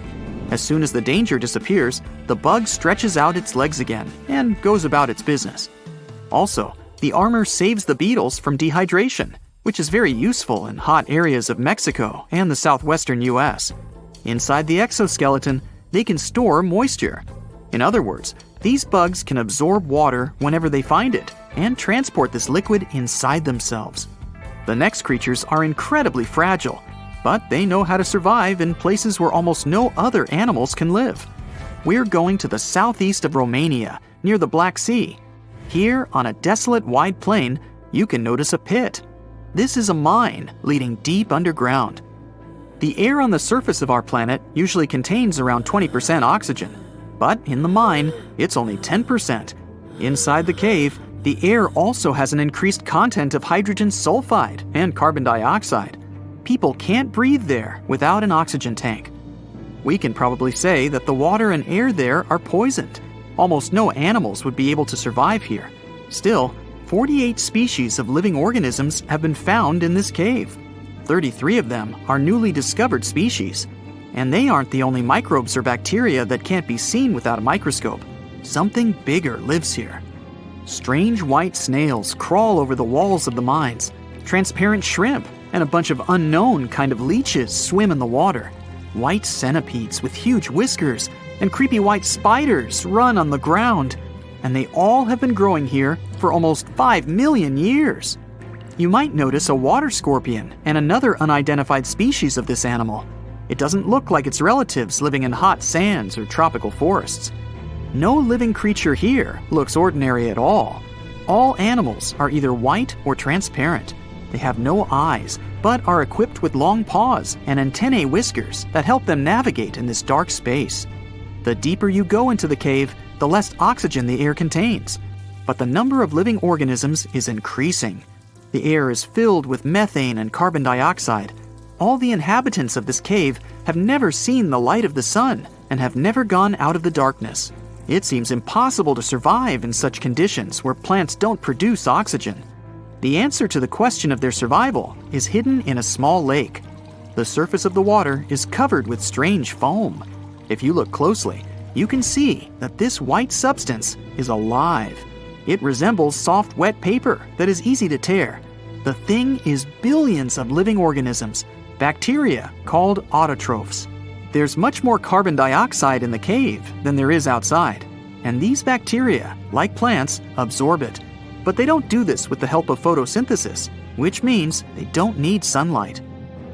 As soon as the danger disappears, the bug stretches out its legs again and goes about its business. Also, the armor saves the beetles from dehydration, which is very useful in hot areas of Mexico and the southwestern US. Inside the exoskeleton, they can store moisture. In other words, these bugs can absorb water whenever they find it and transport this liquid inside themselves. The next creatures are incredibly fragile, but they know how to survive in places where almost no other animals can live. We're going to the southeast of Romania, near the Black Sea. Here, on a desolate wide plain, you can notice a pit. This is a mine leading deep underground. The air on the surface of our planet usually contains around 20% oxygen, but in the mine, it's only 10%. Inside the cave, the air also has an increased content of hydrogen sulfide and carbon dioxide. People can't breathe there without an oxygen tank. We can probably say that the water and air there are poisoned. Almost no animals would be able to survive here. Still, 48 species of living organisms have been found in this cave. 33 of them are newly discovered species. And they aren't the only microbes or bacteria that can't be seen without a microscope. Something bigger lives here. Strange white snails crawl over the walls of the mines. Transparent shrimp and a bunch of unknown kind of leeches swim in the water. White centipedes with huge whiskers and creepy white spiders run on the ground. And they all have been growing here for almost 5 million years. You might notice a water scorpion and another unidentified species of this animal. It doesn't look like its relatives living in hot sands or tropical forests. No living creature here looks ordinary at all. All animals are either white or transparent. They have no eyes, but are equipped with long paws and antennae whiskers that help them navigate in this dark space. The deeper you go into the cave, the less oxygen the air contains. But the number of living organisms is increasing. The air is filled with methane and carbon dioxide. All the inhabitants of this cave have never seen the light of the sun and have never gone out of the darkness. It seems impossible to survive in such conditions where plants don't produce oxygen. The answer to the question of their survival is hidden in a small lake. The surface of the water is covered with strange foam. If you look closely, you can see that this white substance is alive. It resembles soft, wet paper that is easy to tear. The thing is billions of living organisms, bacteria called autotrophs. There's much more carbon dioxide in the cave than there is outside, and these bacteria, like plants, absorb it. But they don't do this with the help of photosynthesis, which means they don't need sunlight.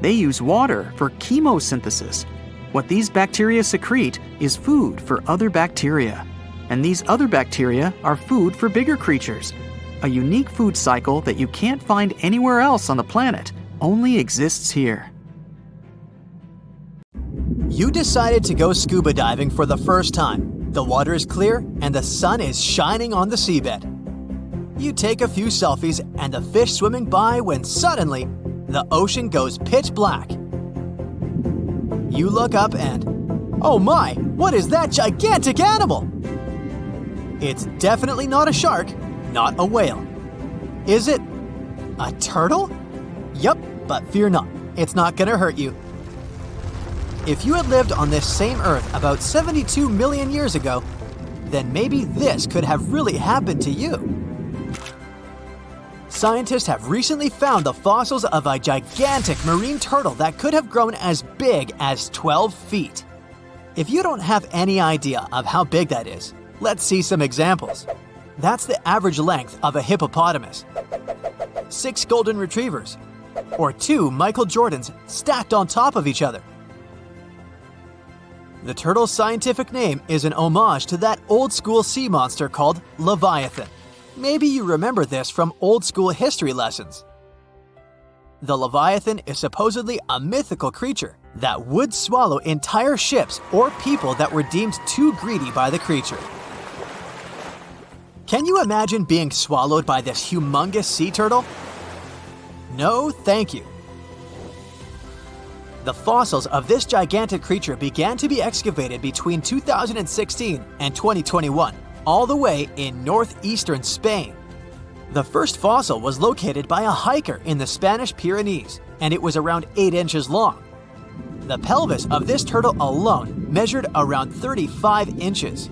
They use water for chemosynthesis. What these bacteria secrete is food for other bacteria. And these other bacteria are food for bigger creatures. A unique food cycle that you can't find anywhere else on the planet only exists here. You decided to go scuba diving for the first time. The water is clear and the sun is shining on the seabed. You take a few selfies and the fish swimming by when suddenly the ocean goes pitch black. You look up and, oh my, what is that gigantic animal? It's definitely not a shark, not a whale. Is it a turtle? Yup, but fear not, it's not gonna hurt you. If you had lived on this same Earth about 72 million years ago, then maybe this could have really happened to you. Scientists have recently found the fossils of a gigantic marine turtle that could have grown as big as 12 feet. If you don't have any idea of how big that is, let's see some examples. That's the average length of a hippopotamus, 6 golden retrievers, or 2 Michael Jordans stacked on top of each other. The turtle's scientific name is an homage to that old-school sea monster called Leviathan. Maybe you remember this from old-school history lessons. The Leviathan is supposedly a mythical creature that would swallow entire ships or people that were deemed too greedy by the creature. Can you imagine being swallowed by this humongous sea turtle? No, thank you. The fossils of this gigantic creature began to be excavated between 2016 and 2021, all the way in northeastern Spain. The first fossil was located by a hiker in the Spanish Pyrenees, and it was around 8 inches long. The pelvis of this turtle alone measured around 35 inches.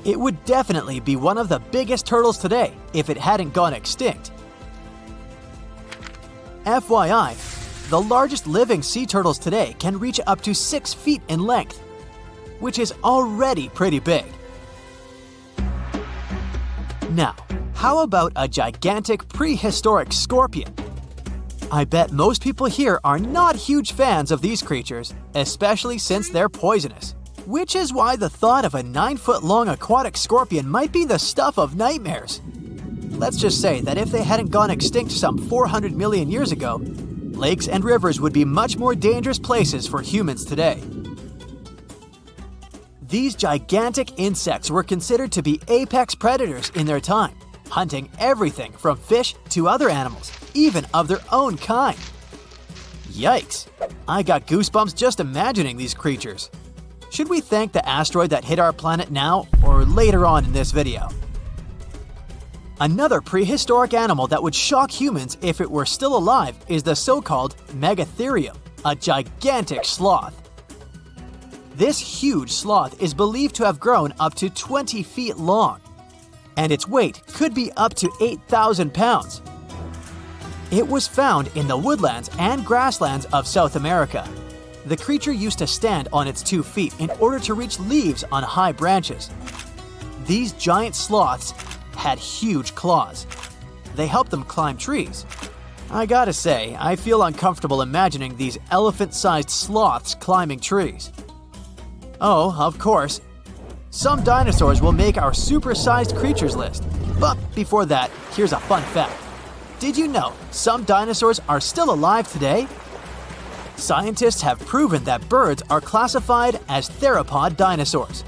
It would definitely be one of the biggest turtles today if it hadn't gone extinct. FYI, the largest living sea turtles today can reach up to 6 feet in length, which is already pretty big. Now, how about a gigantic prehistoric scorpion? I bet most people here are not huge fans of these creatures, especially since they're poisonous, which is why the thought of a 9-foot-long aquatic scorpion might be the stuff of nightmares. Let's just say that if they hadn't gone extinct some 400 million years ago, lakes and rivers would be much more dangerous places for humans today. These gigantic insects were considered to be apex predators in their time, hunting everything from fish to other animals, even of their own kind. Yikes! I got goosebumps just imagining these creatures. Should we thank the asteroid that hit our planet now or later on in this video? Another prehistoric animal that would shock humans if it were still alive is the so-called Megatherium, a gigantic sloth. This huge sloth is believed to have grown up to 20 feet long, and its weight could be up to 8,000 pounds. It was found in the woodlands and grasslands of South America. The creature used to stand on its 2 feet in order to reach leaves on high branches. These giant sloths had huge claws. They helped them climb trees. I gotta say, I feel uncomfortable imagining these elephant-sized sloths climbing trees. Oh, of course, some dinosaurs will make our super-sized creatures list. But before that, here's a fun fact. Did you know some dinosaurs are still alive today? Scientists have proven that birds are classified as theropod dinosaurs.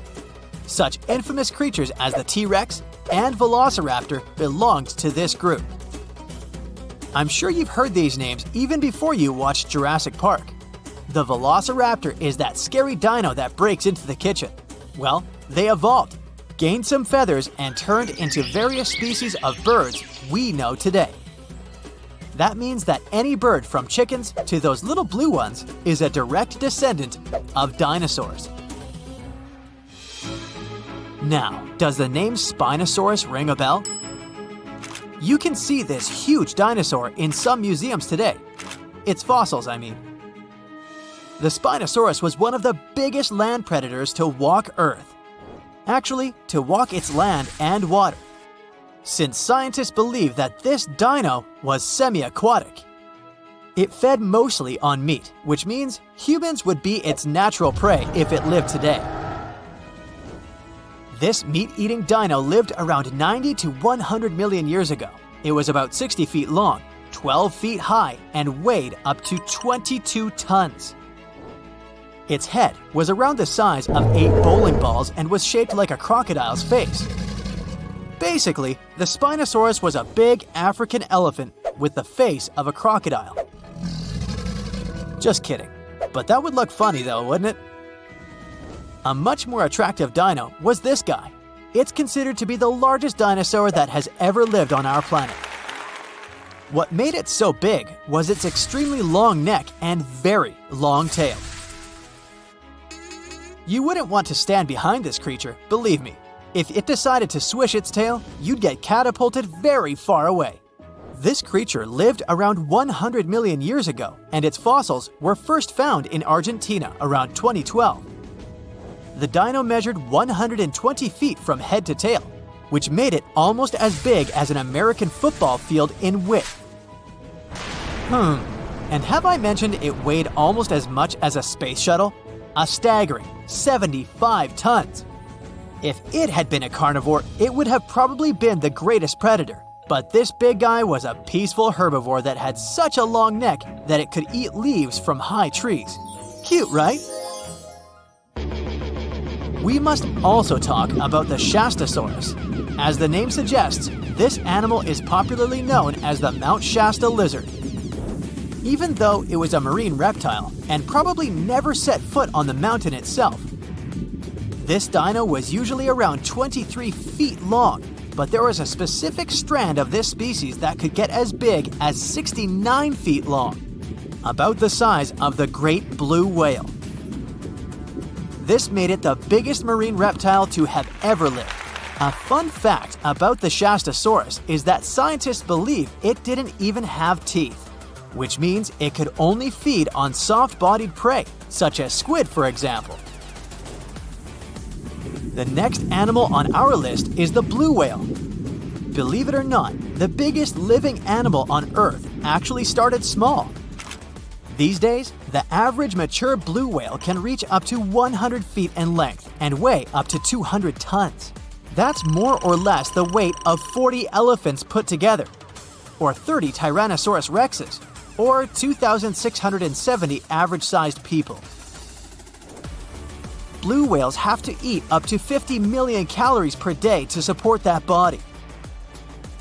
Such infamous creatures as the T-Rex and Velociraptor belonged to this group. I'm sure you've heard these names even before you watched Jurassic Park. The Velociraptor is that scary dino that breaks into the kitchen. Well, they evolved, gained some feathers, and turned into various species of birds we know today. That means that any bird from chickens to those little blue ones is a direct descendant of dinosaurs. Now, does the name Spinosaurus ring a bell? You can see this huge dinosaur in some museums today. Its fossils, I mean. The Spinosaurus was one of the biggest land predators to walk Earth. Actually, to walk its land and water, since scientists believe that this dino was semi-aquatic. It fed mostly on meat, which means humans would be its natural prey if it lived today. This meat-eating dino lived around 90 to 100 million years ago. It was about 60 feet long, 12 feet high, and weighed up to 22 tons. Its head was around the size of 8 bowling balls and was shaped like a crocodile's face. Basically, the Spinosaurus was a big African elephant with the face of a crocodile. Just kidding. But that would look funny though, wouldn't it? A much more attractive dino was this guy. It's considered to be the largest dinosaur that has ever lived on our planet. What made it so big was its extremely long neck and very long tail. You wouldn't want to stand behind this creature, believe me. If it decided to swish its tail, you'd get catapulted very far away. This creature lived around 100 million years ago, and its fossils were first found in Argentina around 2012. The dino measured 120 feet from head to tail, which made it almost as big as an American football field in width. And have I mentioned it weighed almost as much as a space shuttle? A staggering 75 tons. If it had been a carnivore, it would have probably been the greatest predator. But this big guy was a peaceful herbivore that had such a long neck that it could eat leaves from high trees. Cute, right? We must also talk about the Shastasaurus. As the name suggests, this animal is popularly known as the Mount Shasta lizard. Even though it was a marine reptile and probably never set foot on the mountain itself, this dino was usually around 23 feet long, but there was a specific strand of this species that could get as big as 69 feet long, about the size of the great blue whale. This made it the biggest marine reptile to have ever lived. A fun fact about the Shastasaurus is that scientists believe it didn't even have teeth, which means it could only feed on soft-bodied prey, such as squid, for example. The next animal on our list is the blue whale. Believe it or not, the biggest living animal on Earth actually started small. These days, the average mature blue whale can reach up to 100 feet in length and weigh up to 200 tons. That's more or less the weight of 40 elephants put together, or 30 Tyrannosaurus rexes, or 2,670 average-sized people. Blue whales have to eat up to 50 million calories per day to support that body.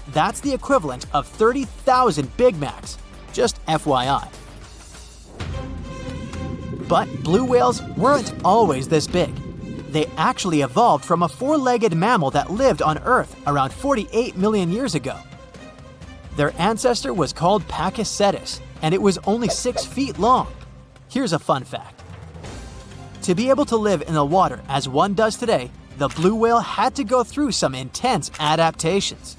That's the equivalent of 30,000 Big Macs, just FYI. But blue whales weren't always this big. They actually evolved from a four-legged mammal that lived on Earth around 48 million years ago. Their ancestor was called Pakicetus, and it was only 6 feet long. Here's a fun fact. To be able to live in the water as one does today, the blue whale had to go through some intense adaptations.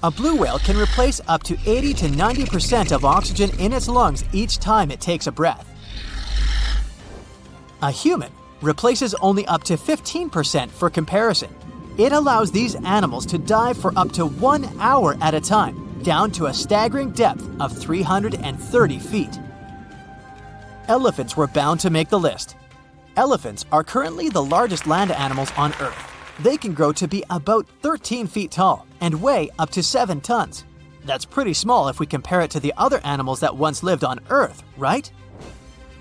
A blue whale can replace up to 80 to 90% of oxygen in its lungs each time it takes a breath. A human replaces only up to 15% for comparison. It allows these animals to dive for up to 1 hour at a time, down to a staggering depth of 330 feet. Elephants were bound to make the list. Elephants are currently the largest land animals on Earth. They can grow to be about 13 feet tall and weigh up to 7 tons. That's pretty small if we compare it to the other animals that once lived on Earth, right?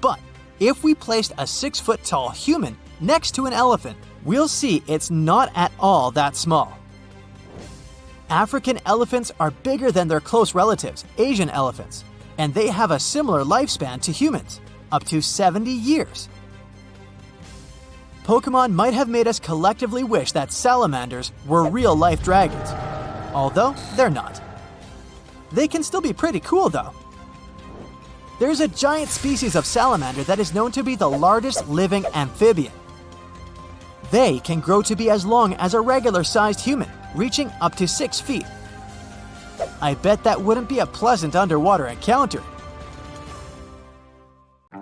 But if we placed a 6-foot-tall human next to an elephant, we'll see it's not at all that small. African elephants are bigger than their close relatives, Asian elephants, and they have a similar lifespan to humans, up to 70 years. Pokemon might have made us collectively wish that salamanders were real-life dragons, although they're not. They can still be pretty cool though. There's a giant species of salamander that is known to be the largest living amphibian. They can grow to be as long as a regular-sized human, reaching up to 6 feet. I bet that wouldn't be a pleasant underwater encounter.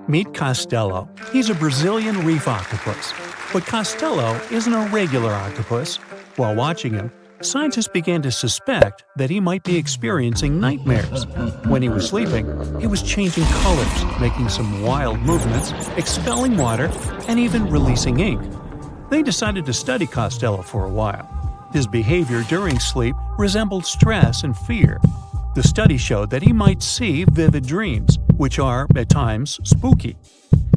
Meet Costello. He's a Brazilian reef octopus. But Costello isn't a regular octopus. While watching him, scientists began to suspect that he might be experiencing nightmares. When he was sleeping, he was changing colors, making some wild movements, expelling water, and even releasing ink. They decided to study Costello for a while. His behavior during sleep resembled stress and fear. The study showed that he might see vivid dreams, which are, at times, spooky.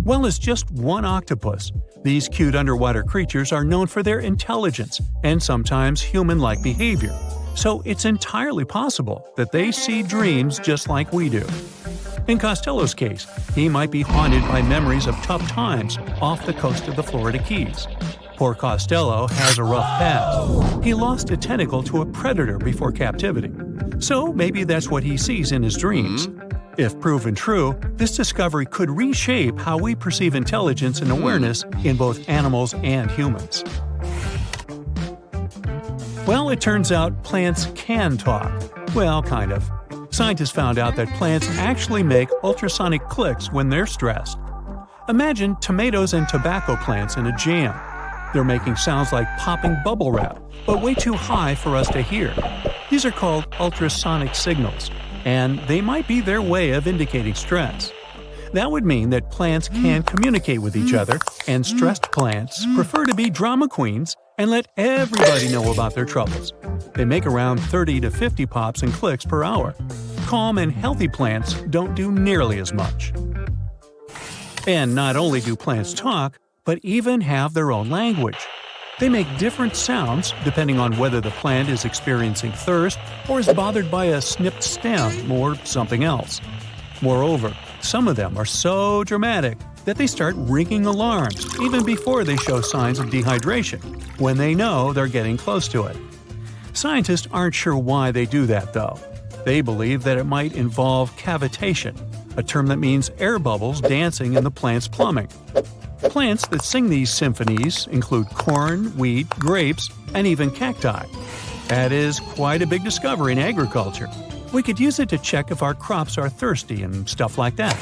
Well, as just one octopus, these cute underwater creatures are known for their intelligence and sometimes human-like behavior, so it's entirely possible that they see dreams just like we do. In Costello's case, he might be haunted by memories of tough times off the coast of the Florida Keys. Poor Costello has a rough past. He lost a tentacle to a predator before captivity, so maybe that's what he sees in his dreams. If proven true, this discovery could reshape how we perceive intelligence and awareness in both animals and humans. Well, it turns out plants can talk. Well, kind of. Scientists found out that plants actually make ultrasonic clicks when they're stressed. Imagine tomatoes and tobacco plants in a jam. They're making sounds like popping bubble wrap, but way too high for us to hear. These are called ultrasonic signals, and they might be their way of indicating stress. That would mean that plants can communicate with each other, and stressed plants prefer to be drama queens and let everybody know about their troubles. They make around 30 to 50 pops and clicks per hour. Calm and healthy plants don't do nearly as much. And not only do plants talk, but even have their own language. They make different sounds depending on whether the plant is experiencing thirst or is bothered by a snipped stem or something else. Moreover, some of them are so dramatic that they start ringing alarms even before they show signs of dehydration, when they know they're getting close to it. Scientists aren't sure why they do that, though. They believe that it might involve cavitation, a term that means air bubbles dancing in the plant's plumbing. Plants that sing these symphonies include corn, wheat, grapes, and even cacti. That is quite a big discovery in agriculture. We could use it to check if our crops are thirsty and stuff like that.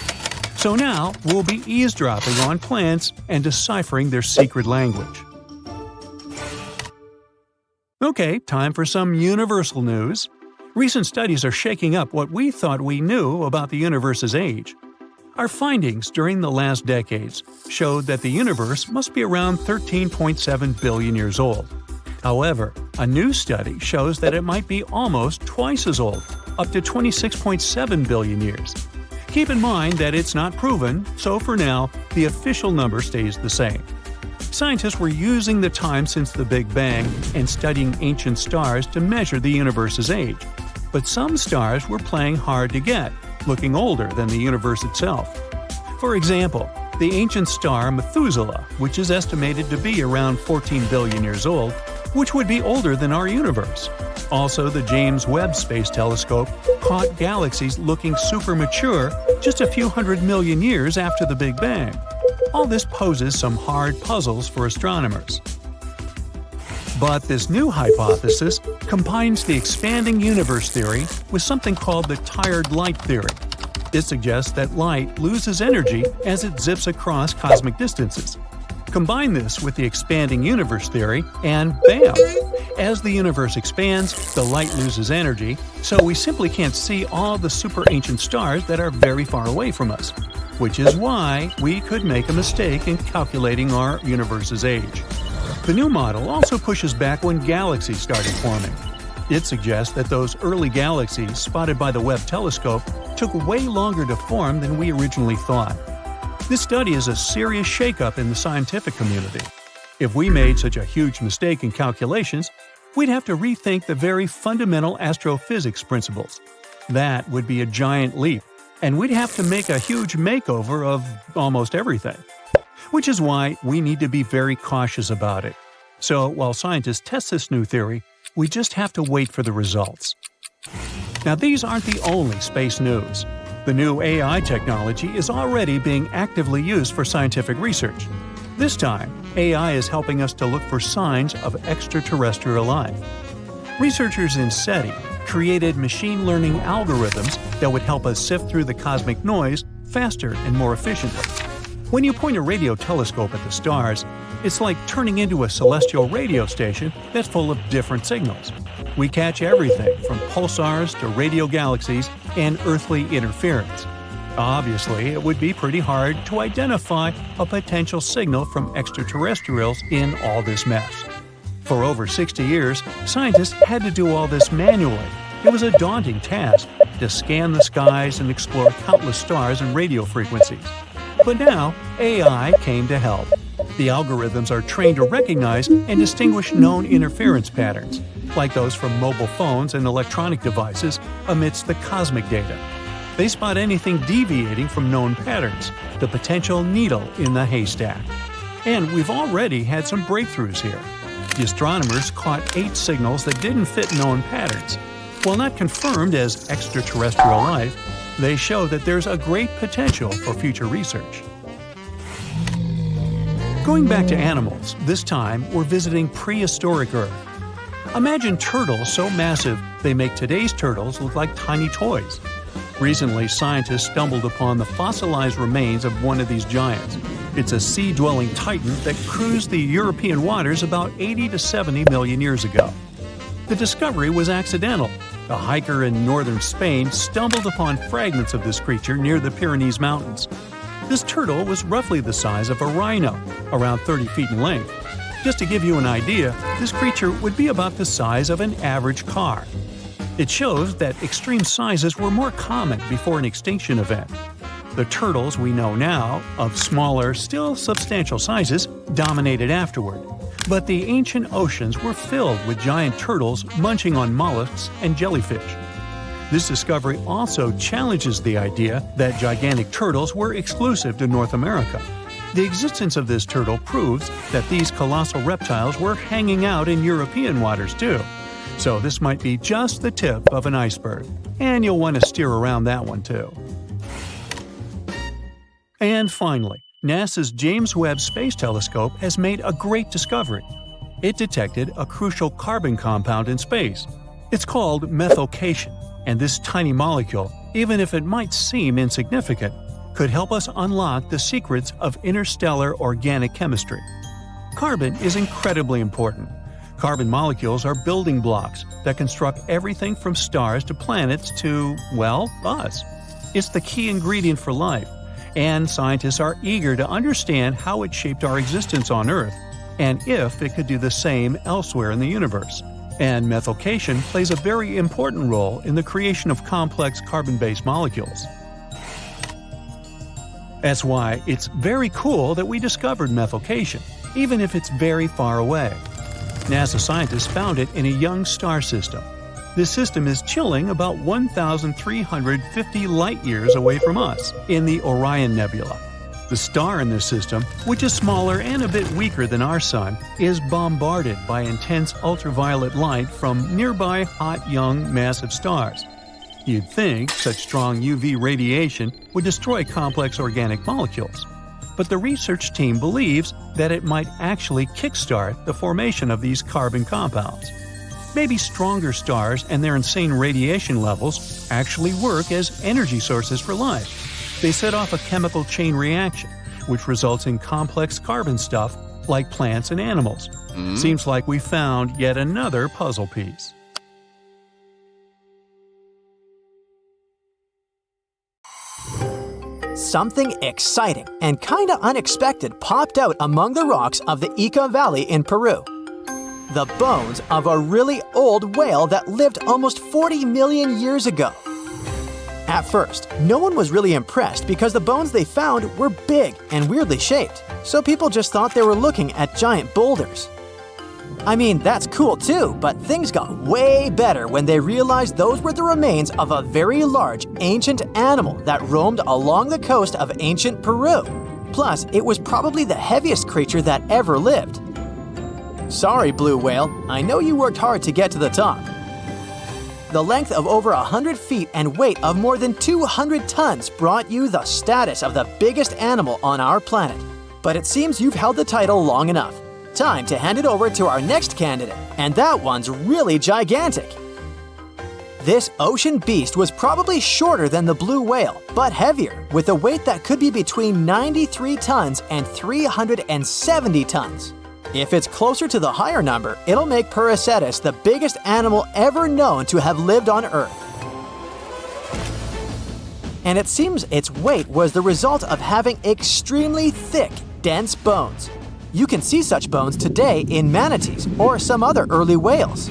So now we'll be eavesdropping on plants and deciphering their secret language. Okay, time for some universal news. Recent studies are shaking up what we thought we knew about the universe's age. Our findings during the last decades showed that the universe must be around 13.7 billion years old. However, a new study shows that it might be almost twice as old, up to 26.7 billion years. Keep in mind that it's not proven, so for now, the official number stays the same. Scientists were using the time since the Big Bang and studying ancient stars to measure the universe's age. But some stars were playing hard to get, looking older than the universe itself. For example, the ancient star Methuselah, which is estimated to be around 14 billion years old, which would be older than our universe. Also, the James Webb Space Telescope caught galaxies looking super mature just a few hundred million years after the Big Bang. All this poses some hard puzzles for astronomers. But this new hypothesis combines the expanding universe theory with something called the tired light theory. It suggests that light loses energy as it zips across cosmic distances. Combine this with the expanding universe theory, and bam! As the universe expands, the light loses energy, so we simply can't see all the super ancient stars that are very far away from us, which is why we could make a mistake in calculating our universe's age. The new model also pushes back when galaxies started forming. It suggests that those early galaxies spotted by the Webb telescope took way longer to form than we originally thought. This study is a serious shakeup in the scientific community. If we made such a huge mistake in calculations, we'd have to rethink the very fundamental astrophysics principles. That would be a giant leap, and we'd have to make a huge makeover of almost everything. Which is why we need to be very cautious about it. So while scientists test this new theory, we just have to wait for the results. Now, these aren't the only space news. The new AI technology is already being actively used for scientific research. This time, AI is helping us to look for signs of extraterrestrial life. Researchers in SETI created machine learning algorithms that would help us sift through the cosmic noise faster and more efficiently. When you point a radio telescope at the stars, it's like turning into a celestial radio station that's full of different signals. We catch everything from pulsars to radio galaxies and earthly interference. Obviously, it would be pretty hard to identify a potential signal from extraterrestrials in all this mess. For over 60 years, scientists had to do all this manually. It was a daunting task to scan the skies and explore countless stars and radio frequencies. But now, AI came to help. The algorithms are trained to recognize and distinguish known interference patterns, like those from mobile phones and electronic devices amidst the cosmic data. They spot anything deviating from known patterns, the potential needle in the haystack. And we've already had some breakthroughs here. The astronomers caught 8 signals that didn't fit known patterns. While not confirmed as extraterrestrial life, they show that there's a great potential for future research. Going back to animals, this time we're visiting prehistoric Earth. Imagine turtles so massive they make today's turtles look like tiny toys. Recently, scientists stumbled upon the fossilized remains of one of these giants. It's a sea-dwelling titan that cruised the European waters about 80 to 70 million years ago. The discovery was accidental. A hiker in northern Spain stumbled upon fragments of this creature near the Pyrenees Mountains. This turtle was roughly the size of a rhino, around 30 feet in length. Just to give you an idea, this creature would be about the size of an average car. It shows that extreme sizes were more common before an extinction event. The turtles we know now, of smaller, still substantial sizes, dominated afterward. But the ancient oceans were filled with giant turtles munching on mollusks and jellyfish. This discovery also challenges the idea that gigantic turtles were exclusive to North America. The existence of this turtle proves that these colossal reptiles were hanging out in European waters too. So this might be just the tip of an iceberg, and you'll want to steer around that one too. And finally, NASA's James Webb Space Telescope has made a great discovery. It detected a crucial carbon compound in space. It's called methylcation, and this tiny molecule, even if it might seem insignificant, could help us unlock the secrets of interstellar organic chemistry. Carbon is incredibly important. Carbon molecules are building blocks that construct everything from stars to planets to, well, us. It's the key ingredient for life, and scientists are eager to understand how it shaped our existence on Earth, and if it could do the same elsewhere in the universe. And methylcation plays a very important role in the creation of complex carbon-based molecules. That's why it's very cool that we discovered methylcation, even if it's very far away. NASA scientists found it in a young star system. This system is chilling about 1,350 light-years away from us, in the Orion Nebula. The star in this system, which is smaller and a bit weaker than our Sun, is bombarded by intense ultraviolet light from nearby hot, young, massive stars. You'd think such strong UV radiation would destroy complex organic molecules. But the research team believes that it might actually kickstart the formation of these carbon compounds. Maybe stronger stars and their insane radiation levels actually work as energy sources for life. They set off a chemical chain reaction, which results in complex carbon stuff like plants and animals. Seems like we found yet another puzzle piece. Something exciting and kinda unexpected popped out among the rocks of the Ica Valley in Peru. The bones of a really old whale that lived almost 40 million years ago. At first, no one was really impressed because the bones they found were big and weirdly shaped, so people just thought they were looking at giant boulders. I mean, that's cool too, but things got way better when they realized those were the remains of a very large ancient animal that roamed along the coast of ancient Peru. Plus, it was probably the heaviest creature that ever lived. Sorry, blue whale, I know you worked hard to get to the top. The length of over 100 feet and weight of more than 200 tons brought you the status of the biggest animal on our planet. But it seems you've held the title long enough. Time to hand it over to our next candidate, and that one's really gigantic. This ocean beast was probably shorter than the blue whale, but heavier, with a weight that could be between 93 tons and 370 tons. If it's closer to the higher number, it'll make Perseus the biggest animal ever known to have lived on Earth. And it seems its weight was the result of having extremely thick, dense bones. You can see such bones today in manatees or some other early whales.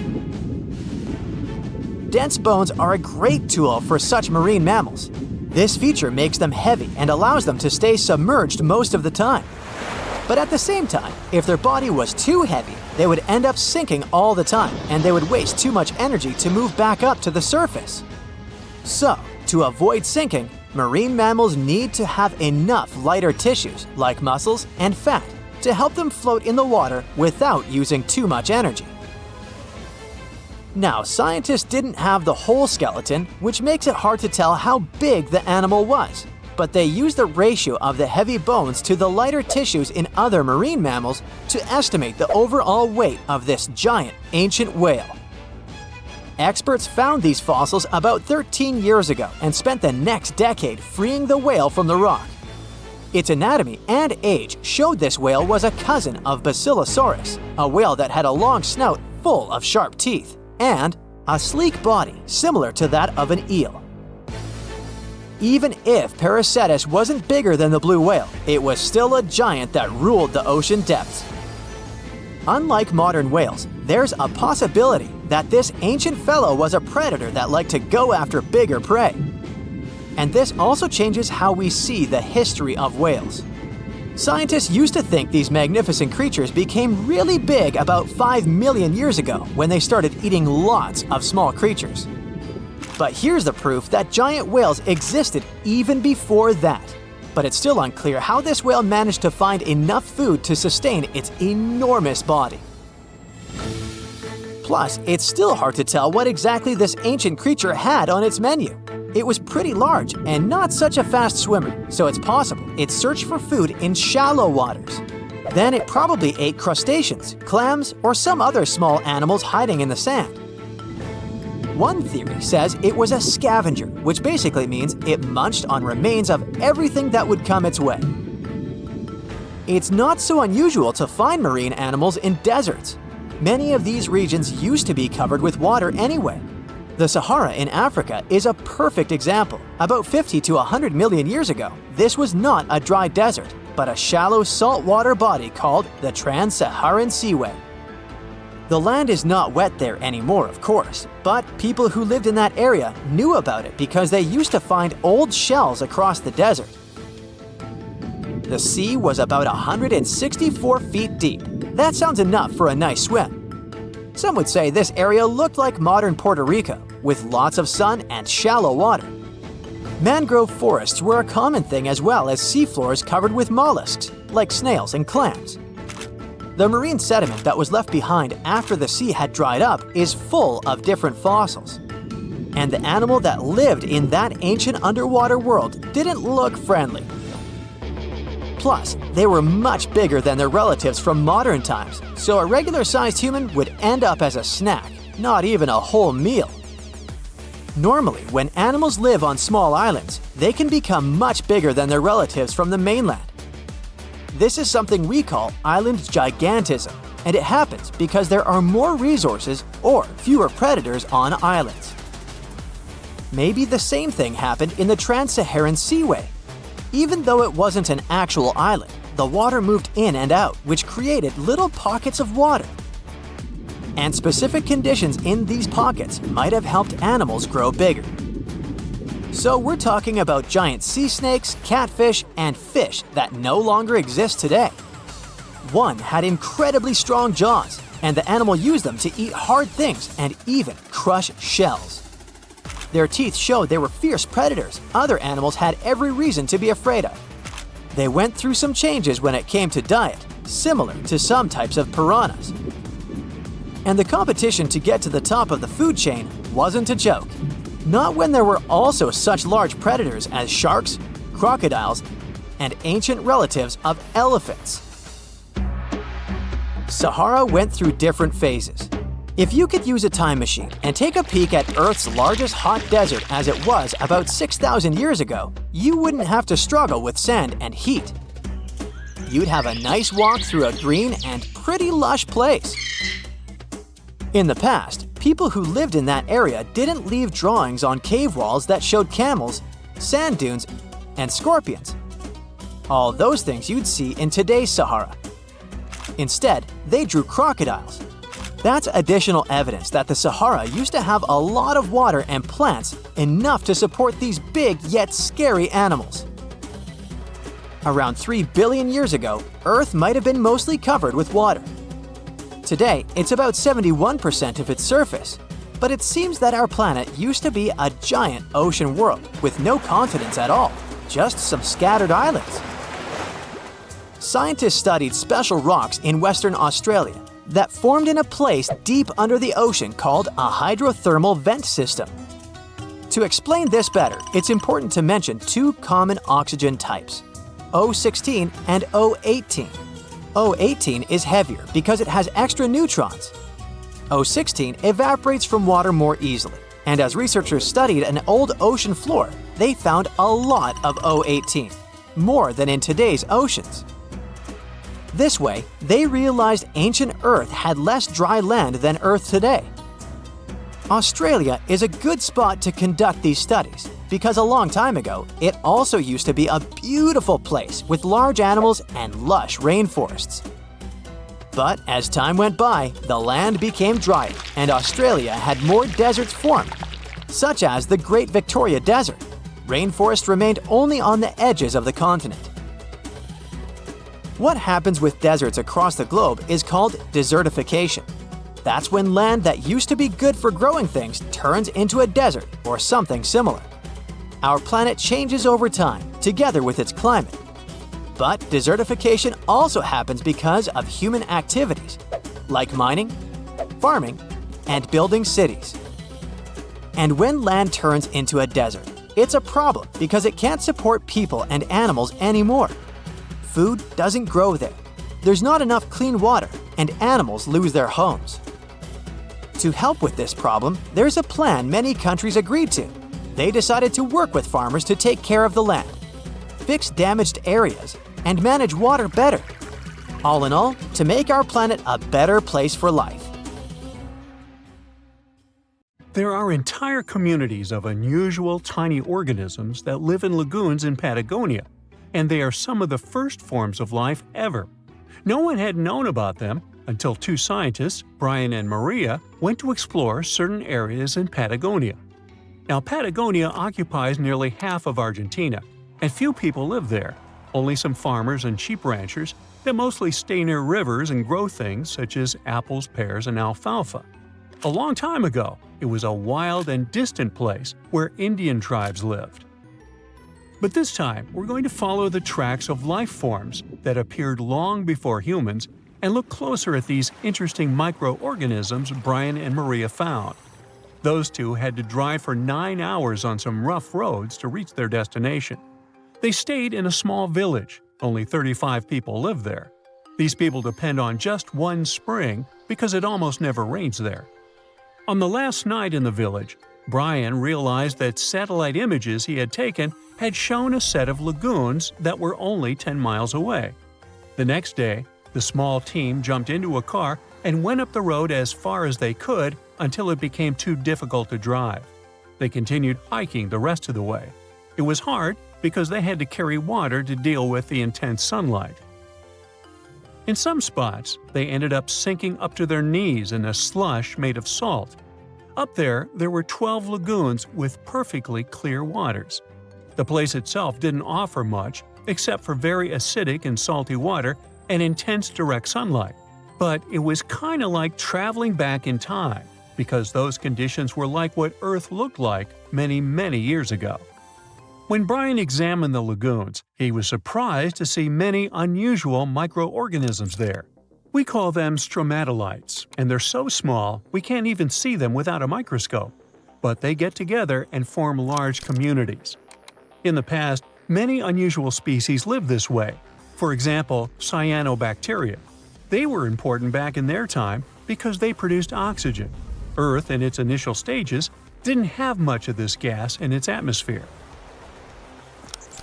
Dense bones are a great tool for such marine mammals. This feature makes them heavy and allows them to stay submerged most of the time. But at the same time, if their body was too heavy, they would end up sinking all the time and they would waste too much energy to move back up to the surface. So, to avoid sinking, marine mammals need to have enough lighter tissues, like muscles and fat, to help them float in the water without using too much energy. Now, scientists didn't have the whole skeleton, which makes it hard to tell how big the animal was. But they used the ratio of the heavy bones to the lighter tissues in other marine mammals to estimate the overall weight of this giant ancient whale. Experts found these fossils about 13 years ago and spent the next decade freeing the whale from the rock. Its anatomy and age showed this whale was a cousin of Basilosaurus, a whale that had a long snout full of sharp teeth, and a sleek body similar to that of an eel. Even if Paracetus wasn't bigger than the blue whale, it was still a giant that ruled the ocean depths. Unlike modern whales, there's a possibility that this ancient fellow was a predator that liked to go after bigger prey. And this also changes how we see the history of whales. Scientists used to think these magnificent creatures became really big about 5 million years ago when they started eating lots of small creatures. But here's the proof that giant whales existed even before that. But it's still unclear how this whale managed to find enough food to sustain its enormous body. Plus, it's still hard to tell what exactly this ancient creature had on its menu. It was pretty large and not such a fast swimmer, so it's possible it searched for food in shallow waters. Then it probably ate crustaceans, clams, or some other small animals hiding in the sand. One theory says it was a scavenger, which basically means it munched on remains of everything that would come its way. It's not so unusual to find marine animals in deserts. Many of these regions used to be covered with water anyway. The Sahara in Africa is a perfect example. About 50 to 100 million years ago, this was not a dry desert, but a shallow saltwater body called the Trans-Saharan Seaway. The land is not wet there anymore, of course, but people who lived in that area knew about it because they used to find old shells across the desert. The sea was about 164 feet deep. That sounds enough for a nice swim. Some would say this area looked like modern Puerto Rico, with lots of sun and shallow water. Mangrove forests were a common thing as well as seafloors covered with mollusks, like snails and clams. The marine sediment that was left behind after the sea had dried up is full of different fossils. And the animal that lived in that ancient underwater world didn't look friendly. Plus, they were much bigger than their relatives from modern times, so a regular-sized human would end up as a snack, not even a whole meal. Normally, when animals live on small islands, they can become much bigger than their relatives from the mainland. This is something we call island gigantism, and it happens because there are more resources or fewer predators on islands. Maybe the same thing happened in the Trans-Saharan Seaway. Even though it wasn't an actual island, the water moved in and out, which created little pockets of water. And specific conditions in these pockets might have helped animals grow bigger. So we're talking about giant sea snakes, catfish, and fish that no longer exist today. One had incredibly strong jaws, and the animal used them to eat hard things and even crush shells. Their teeth showed they were fierce predators other animals had every reason to be afraid of. They went through some changes when it came to diet, similar to some types of piranhas. And the competition to get to the top of the food chain wasn't a joke. Not when there were also such large predators as sharks, crocodiles, and ancient relatives of elephants. Sahara went through different phases. If you could use a time machine and take a peek at Earth's largest hot desert as it was about 6,000 years ago, you wouldn't have to struggle with sand and heat. You'd have a nice walk through a green and pretty lush place. In the past, people who lived in that area didn't leave drawings on cave walls that showed camels, sand dunes, and scorpions. All those things you'd see in today's Sahara. Instead, they drew crocodiles. That's additional evidence that the Sahara used to have a lot of water and plants enough to support these big yet scary animals. Around 3 billion years ago, Earth might have been mostly covered with water. Today, it's about 71% of its surface, but it seems that our planet used to be a giant ocean world with no continents at all, just some scattered islands. Scientists studied special rocks in Western Australia that formed in a place deep under the ocean called a hydrothermal vent system. To explain this better, it's important to mention two common oxygen types, O16 and O18. O18 is heavier because it has extra neutrons. O16 evaporates from water more easily, and as researchers studied an old ocean floor, they found a lot of O18, more than in today's oceans. This way, they realized ancient Earth had less dry land than Earth today. Australia is a good spot to conduct these studies because a long time ago, it also used to be a beautiful place with large animals and lush rainforests. But as time went by, the land became drier and Australia had more deserts formed, such as the Great Victoria Desert. Rainforest remained only on the edges of the continent. What happens with deserts across the globe is called desertification. That's when land that used to be good for growing things turns into a desert or something similar. Our planet changes over time, together with its climate. But desertification also happens because of human activities, like mining, farming, and building cities. And when land turns into a desert, it's a problem because it can't support people and animals anymore. Food doesn't grow there. There's not enough clean water, and animals lose their homes. To help with this problem, there's a plan many countries agreed to. They decided to work with farmers to take care of the land, fix damaged areas, and manage water better. All in all, to make our planet a better place for life. There are entire communities of unusual tiny organisms that live in lagoons in Patagonia, and they are some of the first forms of life ever. No one had known about them until two scientists, Brian and Maria, went to explore certain areas in Patagonia. Now, Patagonia occupies nearly half of Argentina, and few people live there. Only some farmers and sheep ranchers that mostly stay near rivers and grow things such as apples, pears, and alfalfa. A long time ago, it was a wild and distant place where Indian tribes lived. But this time, we're going to follow the tracks of life forms that appeared long before humans and look closer at these interesting microorganisms Brian and Maria found. Those two had to drive for 9 hours on some rough roads to reach their destination. They stayed in a small village. Only 35 people live there. These people depend on just one spring because it almost never rains there. On the last night in the village, Brian realized that satellite images he had taken had shown a set of lagoons that were only 10 miles away. The next day, the small team jumped into a car and went up the road as far as they could until it became too difficult to drive. They continued hiking the rest of the way. It was hard because they had to carry water to deal with the intense sunlight. In some spots, they ended up sinking up to their knees in a slush made of salt. Up there were 12 lagoons with perfectly clear waters. The place itself didn't offer much except for very acidic and salty water and intense direct sunlight. But it was kind of like traveling back in time, because those conditions were like what Earth looked like many, many years ago. When Brian examined the lagoons, he was surprised to see many unusual microorganisms there. We call them stromatolites, and they're so small we can't even see them without a microscope. But they get together and form large communities. In the past, many unusual species lived this way. For example, cyanobacteria. They were important back in their time because they produced oxygen. Earth, in its initial stages, didn't have much of this gas in its atmosphere.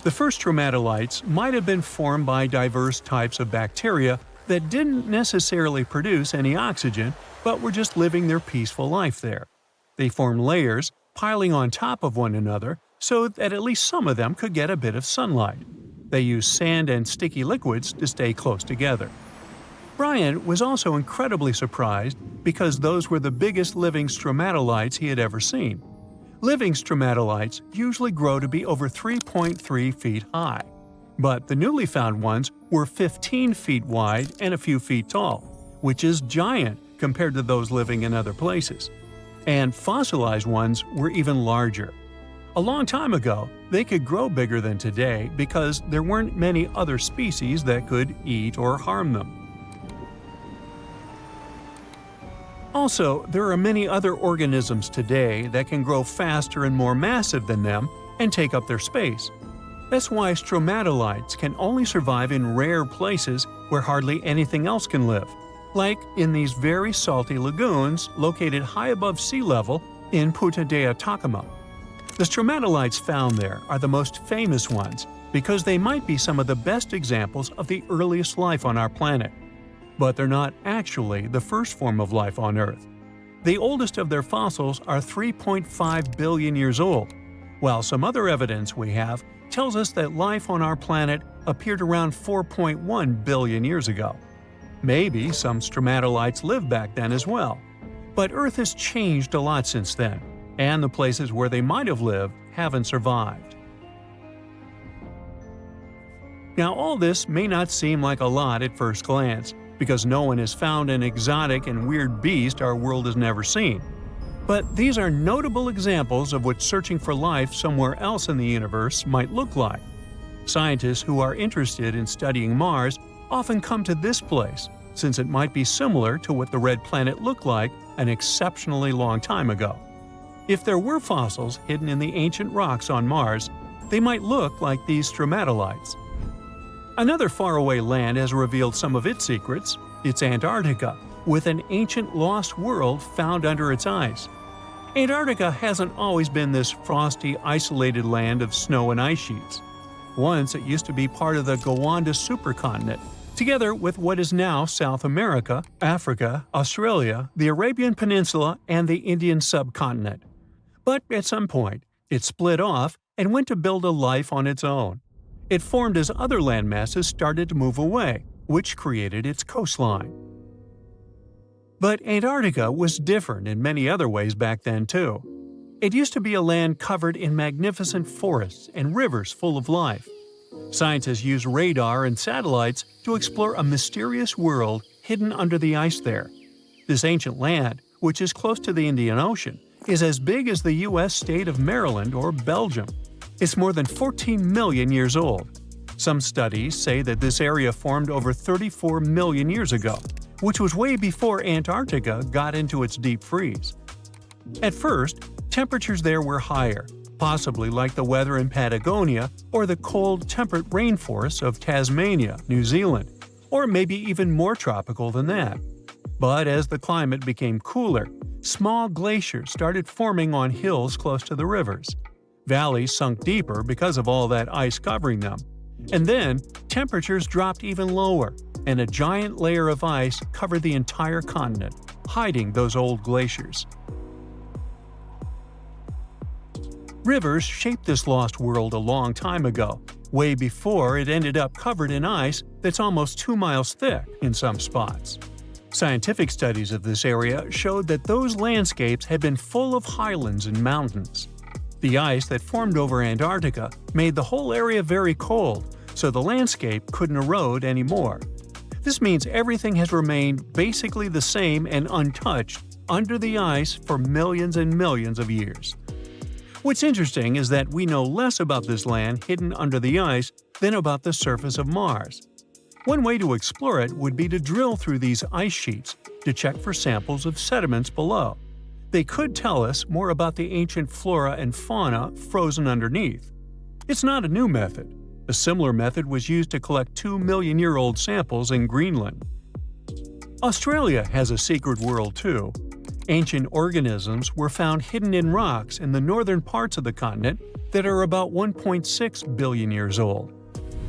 The first stromatolites might have been formed by diverse types of bacteria that didn't necessarily produce any oxygen, but were just living their peaceful life there. They formed layers, piling on top of one another, so that at least some of them could get a bit of sunlight. They used sand and sticky liquids to stay close together. Brian was also incredibly surprised because those were the biggest living stromatolites he had ever seen. Living stromatolites usually grow to be over 3.3 feet high, but the newly found ones were 15 feet wide and a few feet tall, which is giant compared to those living in other places. And fossilized ones were even larger. A long time ago, they could grow bigger than today because there weren't many other species that could eat or harm them. Also, there are many other organisms today that can grow faster and more massive than them and take up their space. That's why stromatolites can only survive in rare places where hardly anything else can live, like in these very salty lagoons located high above sea level in Puerto de Atacama. The stromatolites found there are the most famous ones because they might be some of the best examples of the earliest life on our planet. But they're not actually the first form of life on Earth. The oldest of their fossils are 3.5 billion years old, while some other evidence we have tells us that life on our planet appeared around 4.1 billion years ago. Maybe some stromatolites lived back then as well. But Earth has changed a lot since then, and the places where they might have lived haven't survived. Now, all this may not seem like a lot at first glance, because no one has found an exotic and weird beast our world has never seen. But these are notable examples of what searching for life somewhere else in the universe might look like. Scientists who are interested in studying Mars often come to this place, since it might be similar to what the red planet looked like an exceptionally long time ago. If there were fossils hidden in the ancient rocks on Mars, they might look like these stromatolites. Another faraway land has revealed some of its secrets. It's Antarctica, with an ancient lost world found under its ice. Antarctica hasn't always been this frosty, isolated land of snow and ice sheets. Once it used to be part of the Gondwana supercontinent, together with what is now South America, Africa, Australia, the Arabian Peninsula, and the Indian subcontinent. But at some point, it split off and went to build a life on its own. It formed as other landmasses started to move away, which created its coastline. But Antarctica was different in many other ways back then too. It used to be a land covered in magnificent forests and rivers full of life. Scientists use radar and satellites to explore a mysterious world hidden under the ice there. This ancient land, which is close to the Indian Ocean, is as big as the U.S. state of Maryland or Belgium. It's more than 14 million years old. Some studies say that this area formed over 34 million years ago, which was way before Antarctica got into its deep freeze. At first, temperatures there were higher, possibly like the weather in Patagonia or the cold, temperate rainforests of Tasmania, New Zealand, or maybe even more tropical than that. But as the climate became cooler, small glaciers started forming on hills close to the rivers. Valleys sunk deeper because of all that ice covering them. And then, temperatures dropped even lower, and a giant layer of ice covered the entire continent, hiding those old glaciers. Rivers shaped this lost world a long time ago, way before it ended up covered in ice that's almost 2 miles thick in some spots. Scientific studies of this area showed that those landscapes had been full of highlands and mountains. The ice that formed over Antarctica made the whole area very cold, so the landscape couldn't erode anymore. This means everything has remained basically the same and untouched under the ice for millions and millions of years. What's interesting is that we know less about this land hidden under the ice than about the surface of Mars. One way to explore it would be to drill through these ice sheets to check for samples of sediments below. They could tell us more about the ancient flora and fauna frozen underneath. It's not a new method. A similar method was used to collect 2-million-year-old samples in Greenland. Australia has a secret world too. Ancient organisms were found hidden in rocks in the northern parts of the continent that are about 1.6 billion years old.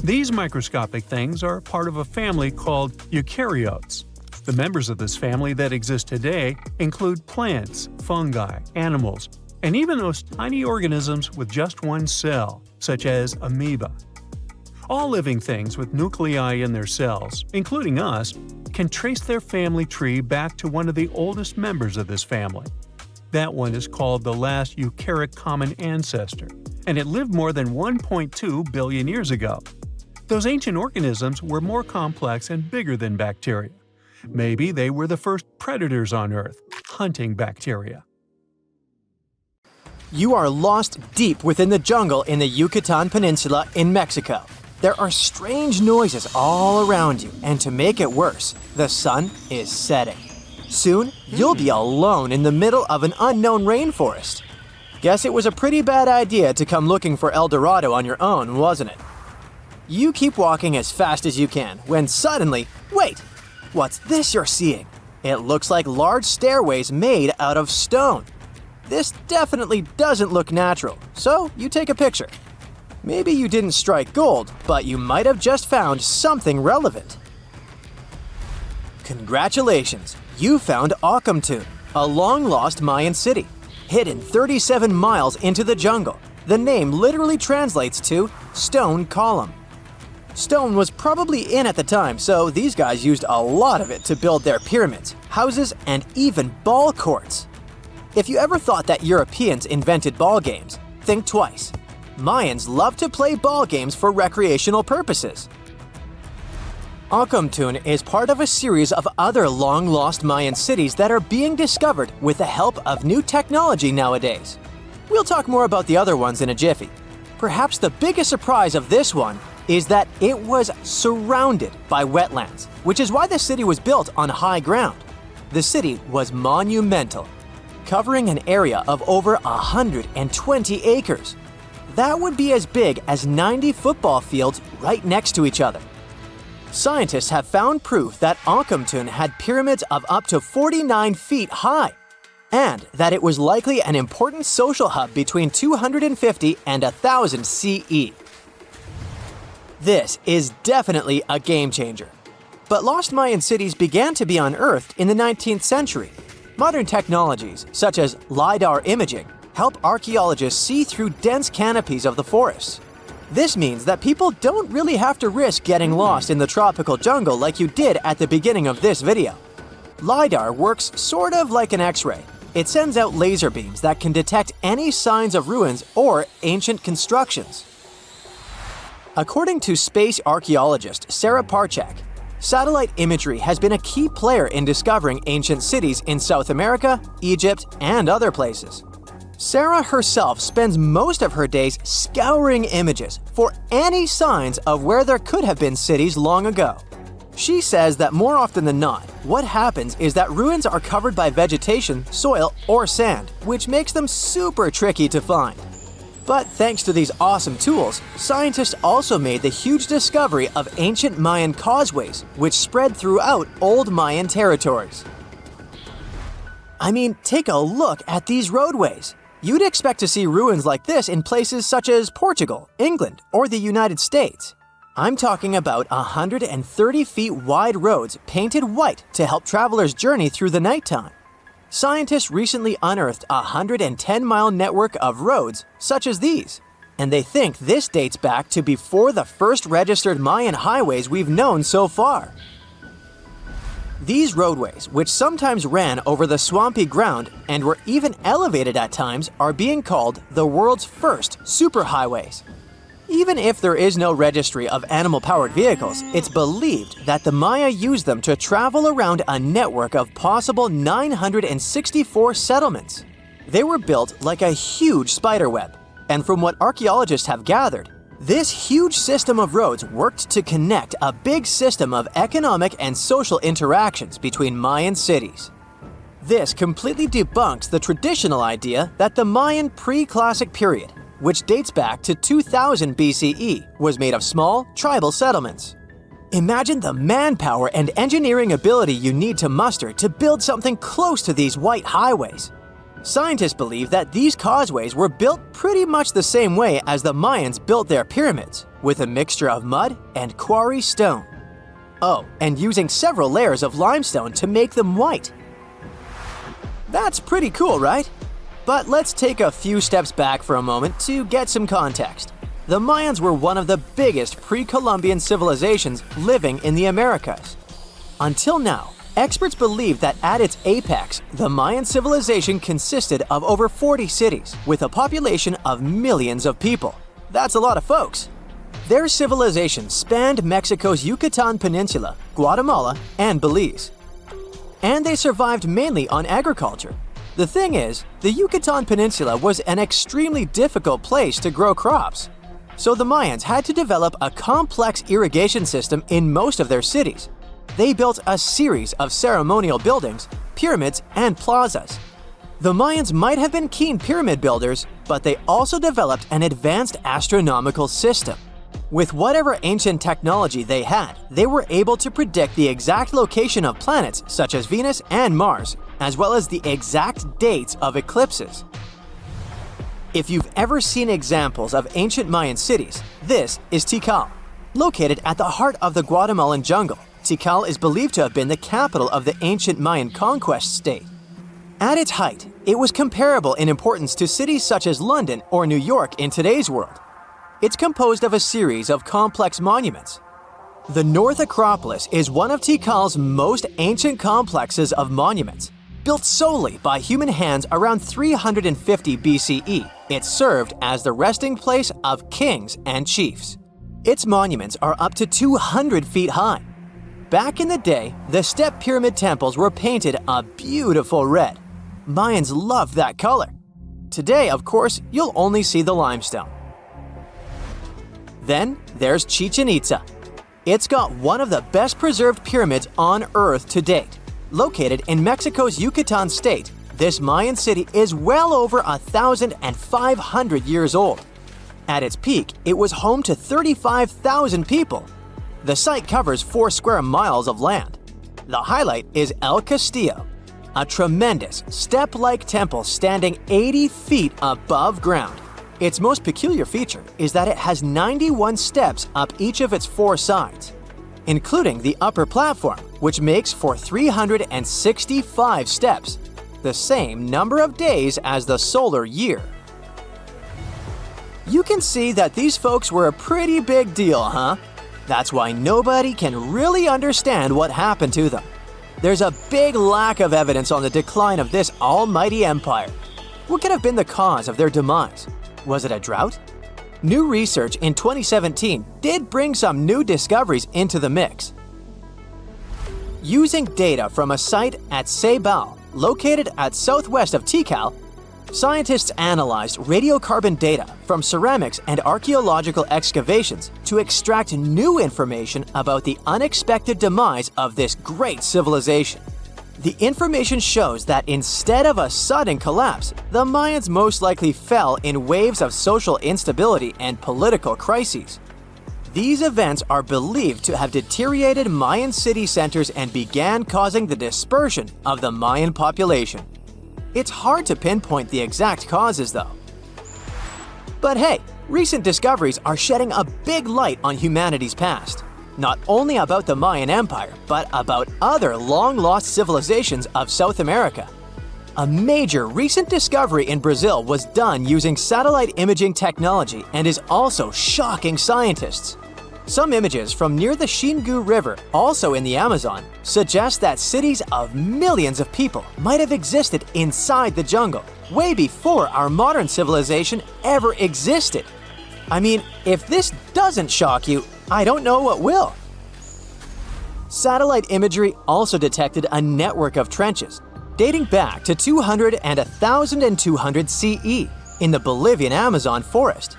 These microscopic things are part of a family called eukaryotes. The members of this family that exist today include plants, fungi, animals, and even those tiny organisms with just one cell, such as amoeba. All living things with nuclei in their cells, including us, can trace their family tree back to one of the oldest members of this family. That one is called the last eukaryotic common ancestor, and it lived more than 1.2 billion years ago. Those ancient organisms were more complex and bigger than bacteria. Maybe they were the first predators on Earth, hunting bacteria. You are lost deep within the jungle in the Yucatan Peninsula in Mexico. There are strange noises all around you, and to make it worse, the sun is setting. Soon, you'll be alone in the middle of an unknown rainforest. Guess it was a pretty bad idea to come looking for El Dorado on your own, wasn't it? You keep walking as fast as you can, when suddenly, wait! What's this you're seeing? It looks like large stairways made out of stone. This definitely doesn't look natural, so you take a picture. Maybe you didn't strike gold, but you might have just found something relevant. Congratulations! You found Octomtun, a long-lost Mayan city. Hidden 37 miles into the jungle, the name literally translates to stone column. Stone was probably in at the time, so these guys used a lot of it to build their pyramids, houses, and even ball courts. If you ever thought that Europeans invented ball games, think twice. Mayans loved to play ball games for recreational purposes. Octomtun is part of a series of other long-lost Mayan cities that are being discovered with the help of new technology nowadays. We'll talk more about the other ones in a jiffy. Perhaps the biggest surprise of this one is that it was surrounded by wetlands, which is why the city was built on high ground. The city was monumental, covering an area of over 120 acres. That would be as big as 90 football fields right next to each other. Scientists have found proof that Octomtun had pyramids of up to 49 feet high, and that it was likely an important social hub between 250 and 1000 CE. This is definitely a game changer. But lost Mayan cities began to be unearthed in the 19th century. Modern technologies, such as LiDAR imaging, help archaeologists see through dense canopies of the forests. This means that people don't really have to risk getting lost in the tropical jungle like you did at the beginning of this video. LiDAR works sort of like an X-ray. It sends out laser beams that can detect any signs of ruins or ancient constructions. According to space archaeologist Sarah Parchak, satellite imagery has been a key player in discovering ancient cities in South America, Egypt, and other places. Sarah herself spends most of her days scouring images for any signs of where there could have been cities long ago. She says that more often than not, what happens is that ruins are covered by vegetation, soil, or sand, which makes them super tricky to find. But thanks to these awesome tools, scientists also made the huge discovery of ancient Mayan causeways, which spread throughout old Mayan territories. I mean, take a look at these roadways. You'd expect to see ruins like this in places such as Portugal, England, or the United States. I'm talking about 130 feet wide roads painted white to help travelers journey through the nighttime. Scientists recently unearthed a 110-mile network of roads such as these, and they think this dates back to before the first registered Mayan highways we've known so far. These roadways, which sometimes ran over the swampy ground and were even elevated at times, are being called the world's first superhighways. Even if there is no registry of animal-powered vehicles, it's believed that the Maya used them to travel around a network of possible 964 settlements. They were built like a huge spiderweb, and from what archaeologists have gathered, this huge system of roads worked to connect a big system of economic and social interactions between Mayan cities. This completely debunks the traditional idea that the Mayan pre-classic period, which dates back to 2000 BCE, was made of small, tribal settlements. Imagine the manpower and engineering ability you need to muster to build something close to these white highways. Scientists believe that these causeways were built pretty much the same way as the Mayans built their pyramids, with a mixture of mud and quarry stone. Oh, and using several layers of limestone to make them white. That's pretty cool, right? But let's take a few steps back for a moment to get some context. The Mayans were one of the biggest pre-Columbian civilizations living in the Americas. Until now, Experts believe that at its apex, the Mayan civilization consisted of over 40 cities with a population of millions of people. That's a lot of folks. Their civilization spanned Mexico's Yucatan Peninsula, Guatemala, and Belize. And they survived mainly on agriculture. The thing is, the Yucatan Peninsula was an extremely difficult place to grow crops. So the Mayans had to develop a complex irrigation system in most of their cities. They built a series of ceremonial buildings, pyramids, and plazas. The Mayans might have been keen pyramid builders, but they also developed an advanced astronomical system. With whatever ancient technology they had, they were able to predict the exact location of planets such as Venus and Mars, as well as the exact dates of eclipses. If you've ever seen examples of ancient Mayan cities, this is Tikal. Located at the heart of the Guatemalan jungle, Tikal is believed to have been the capital of the ancient Mayan conquest state. At its height, it was comparable in importance to cities such as London or New York in today's world. It's composed of a series of complex monuments. The North Acropolis is one of Tikal's most ancient complexes of monuments. Built solely by human hands around 350 BCE, it served as the resting place of kings and chiefs. Its monuments are up to 200 feet high. Back in the day, the step pyramid temples were painted a beautiful red. Mayans loved that color. Today, of course, you'll only see the limestone. Then there's Chichen Itza. It's got one of the best preserved pyramids on Earth to date. Located in Mexico's Yucatan state, this Mayan city is well over 1,500 years old. At its peak, it was home to 35,000 people. The site covers 4 square miles of land. The highlight is El Castillo, a tremendous step-like temple standing 80 feet above ground. Its most peculiar feature is that it has 91 steps up each of its 4 sides, including the upper platform, which makes for 365 steps, the same number of days as the solar year. You can see that these folks were a pretty big deal, huh? That's why nobody can really understand what happened to them. There's a big lack of evidence on the decline of this almighty empire. What could have been the cause of their demise? Was it a drought? New research in 2017 did bring some new discoveries into the mix. Using data from a site at Ceibal, located at southwest of Tikal, scientists analyzed radiocarbon data from ceramics and archaeological excavations to extract new information about the unexpected demise of this great civilization. The information shows that instead of a sudden collapse, the Mayans most likely fell in waves of social instability and political crises. These events are believed to have deteriorated Mayan city centers and began causing the dispersion of the Mayan population. It's hard to pinpoint the exact causes, though. But hey, recent discoveries are shedding a big light on humanity's past. Not only about the Mayan Empire, but about other long-lost civilizations of South America. A major recent discovery in Brazil was done using satellite imaging technology and is also shocking scientists. Some images from near the Xingu River, also in the Amazon, suggest that cities of millions of people might have existed inside the jungle, way before our modern civilization ever existed. I mean, if this doesn't shock you, I don't know what will. Satellite imagery also detected a network of trenches dating back to 200 and 1,200 CE in the Bolivian Amazon forest.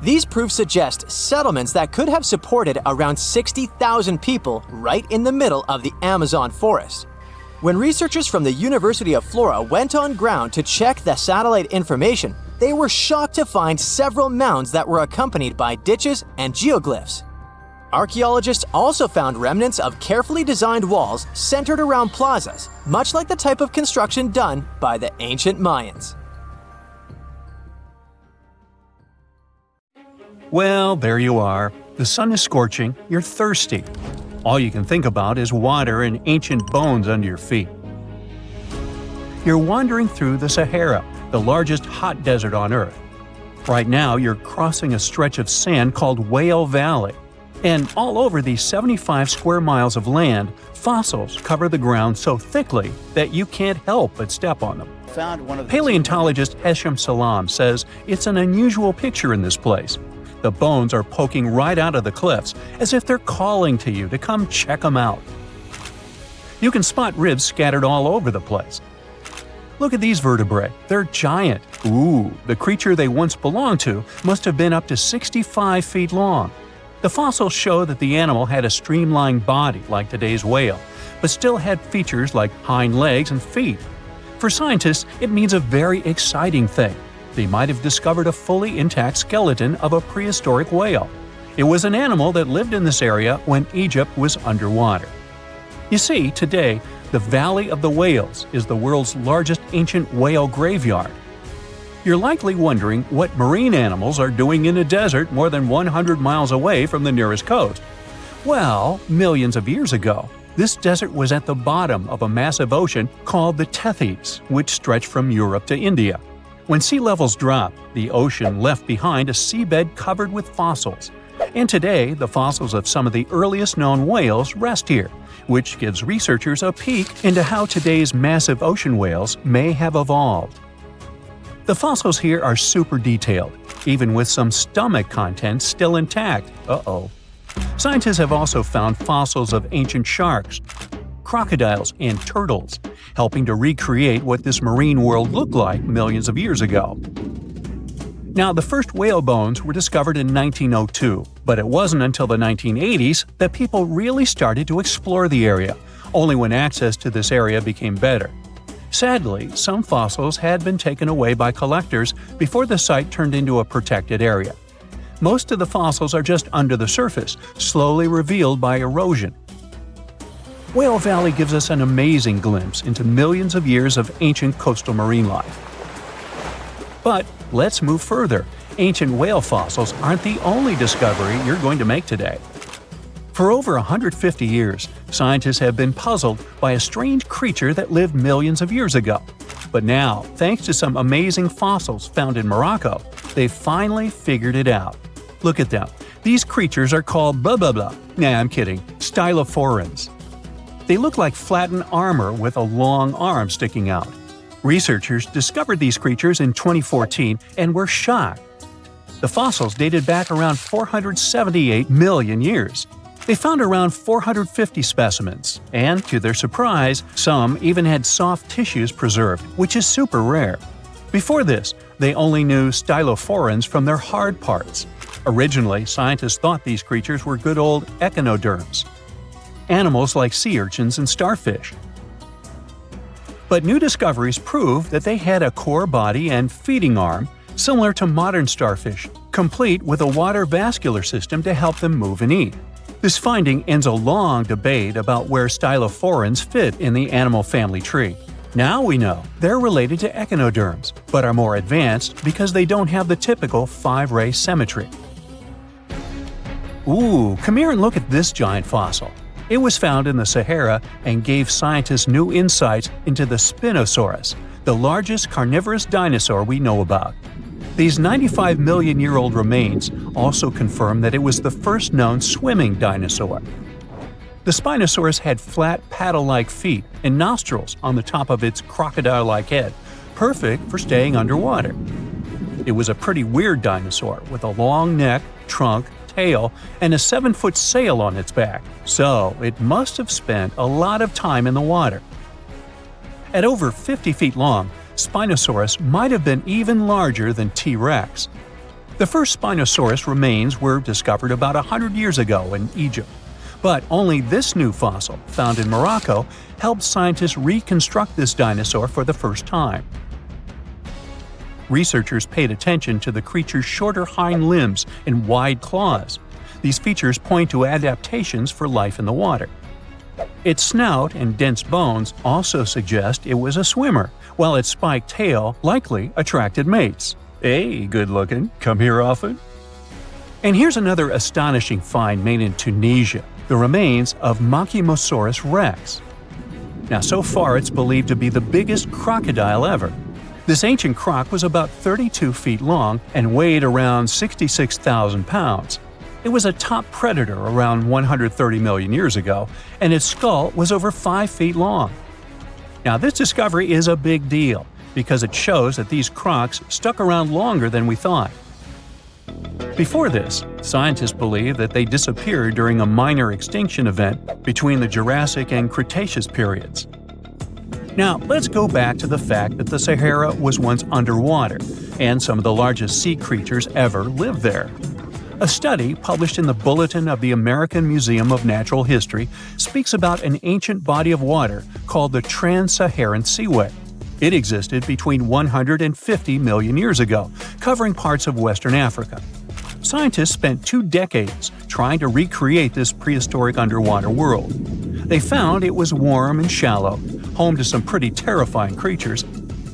These proofs suggest settlements that could have supported around 60,000 people right in the middle of the Amazon forest. When researchers from the University of Florida went on ground to check the satellite information, they were shocked to find several mounds that were accompanied by ditches and geoglyphs. Archaeologists also found remnants of carefully designed walls centered around plazas, much like the type of construction done by the ancient Mayans. Well, there you are. The sun is scorching, you're thirsty. All you can think about is water and ancient bones under your feet. You're wandering through the Sahara, the largest hot desert on Earth. Right now, you're crossing a stretch of sand called Whale Valley. And all over these 75 square miles of land, fossils cover the ground so thickly that you can't help but step on them. Paleontologist Hesham Salam says it's an unusual picture in this place. The bones are poking right out of the cliffs, as if they're calling to you to come check them out. You can spot ribs scattered all over the place. Look at these vertebrae. They're giant. Ooh, the creature they once belonged to must have been up to 65 feet long. The fossils show that the animal had a streamlined body like today's whale, but still had features like hind legs and feet. For scientists, it means a very exciting thing. They might have discovered a fully intact skeleton of a prehistoric whale. It was an animal that lived in this area when Egypt was underwater. You see, today, the Valley of the Whales is the world's largest ancient whale graveyard. You're likely wondering what marine animals are doing in a desert more than 100 miles away from the nearest coast. Well, millions of years ago, this desert was at the bottom of a massive ocean called the Tethys, which stretched from Europe to India. When sea levels dropped, the ocean left behind a seabed covered with fossils. And today, the fossils of some of the earliest known whales rest here, which gives researchers a peek into how today's massive ocean whales may have evolved. The fossils here are super detailed, even with some stomach contents still intact. Uh-oh. Scientists have also found fossils of ancient sharks, crocodiles, and turtles, helping to recreate what this marine world looked like millions of years ago. Now, the first whale bones were discovered in 1902, but it wasn't until the 1980s that people really started to explore the area, only when access to this area became better. Sadly, some fossils had been taken away by collectors before the site turned into a protected area. Most of the fossils are just under the surface, slowly revealed by erosion. Whale Valley gives us an amazing glimpse into millions of years of ancient coastal marine life. But let's move further. Ancient whale fossils aren't the only discovery you're going to make today. For over 150 years, scientists have been puzzled by a strange creature that lived millions of years ago. But now, thanks to some amazing fossils found in Morocco, they've finally figured it out. Look at them. These creatures are called blah blah blah. Nah, I'm kidding. Styophorans. They look like flattened armor with a long arm sticking out. Researchers discovered these creatures in 2014 and were shocked. The fossils dated back around 478 million years. They found around 450 specimens, and to their surprise, some even had soft tissues preserved, which is super rare. Before this, they only knew Styophorans from their hard parts. Originally, scientists thought these creatures were good old echinoderms, animals like sea urchins and starfish. But new discoveries prove that they had a core body and feeding arm similar to modern starfish, complete with a water vascular system to help them move and eat. This finding ends a long debate about where Styophorans fit in the animal family tree. Now we know they're related to echinoderms, but are more advanced because they don't have the typical 5-ray symmetry. Ooh, come here and look at this giant fossil. It was found in the Sahara and gave scientists new insights into the Spinosaurus, the largest carnivorous dinosaur we know about. These 95 million-year-old remains also confirm that it was the first known swimming dinosaur. The Spinosaurus had flat paddle-like feet and nostrils on the top of its crocodile-like head, perfect for staying underwater. It was a pretty weird dinosaur with a long neck, trunk, tail, and a 7-foot sail on its back, so it must have spent a lot of time in the water. At over 50 feet long, Spinosaurus might have been even larger than T-Rex. The first Spinosaurus remains were discovered about 100 years ago in Egypt, but only this new fossil, found in Morocco, helped scientists reconstruct this dinosaur for the first time. Researchers paid attention to the creature's shorter hind limbs and wide claws. These features point to adaptations for life in the water. Its snout and dense bones also suggest it was a swimmer, while its spiked tail likely attracted mates. Hey, good looking, come here often? And here's another astonishing find made in Tunisia, the remains of Machimosaurus rex. Now, so far it's believed to be the biggest crocodile ever. This ancient croc was about 32 feet long and weighed around 66,000 pounds. It was a top predator around 130 million years ago, and its skull was over 5 feet long. Now, this discovery is a big deal because it shows that these crocs stuck around longer than we thought. Before this, scientists believed that they disappeared during a minor extinction event between the Jurassic and Cretaceous periods. Now, let's go back to the fact that the Sahara was once underwater, and some of the largest sea creatures ever lived there. A study published in the Bulletin of the American Museum of Natural History speaks about an ancient body of water called the Trans-Saharan Seaway. It existed between 150 million years ago, covering parts of Western Africa. Scientists spent 2 decades trying to recreate this prehistoric underwater world. They found it was warm and shallow, home to some pretty terrifying creatures,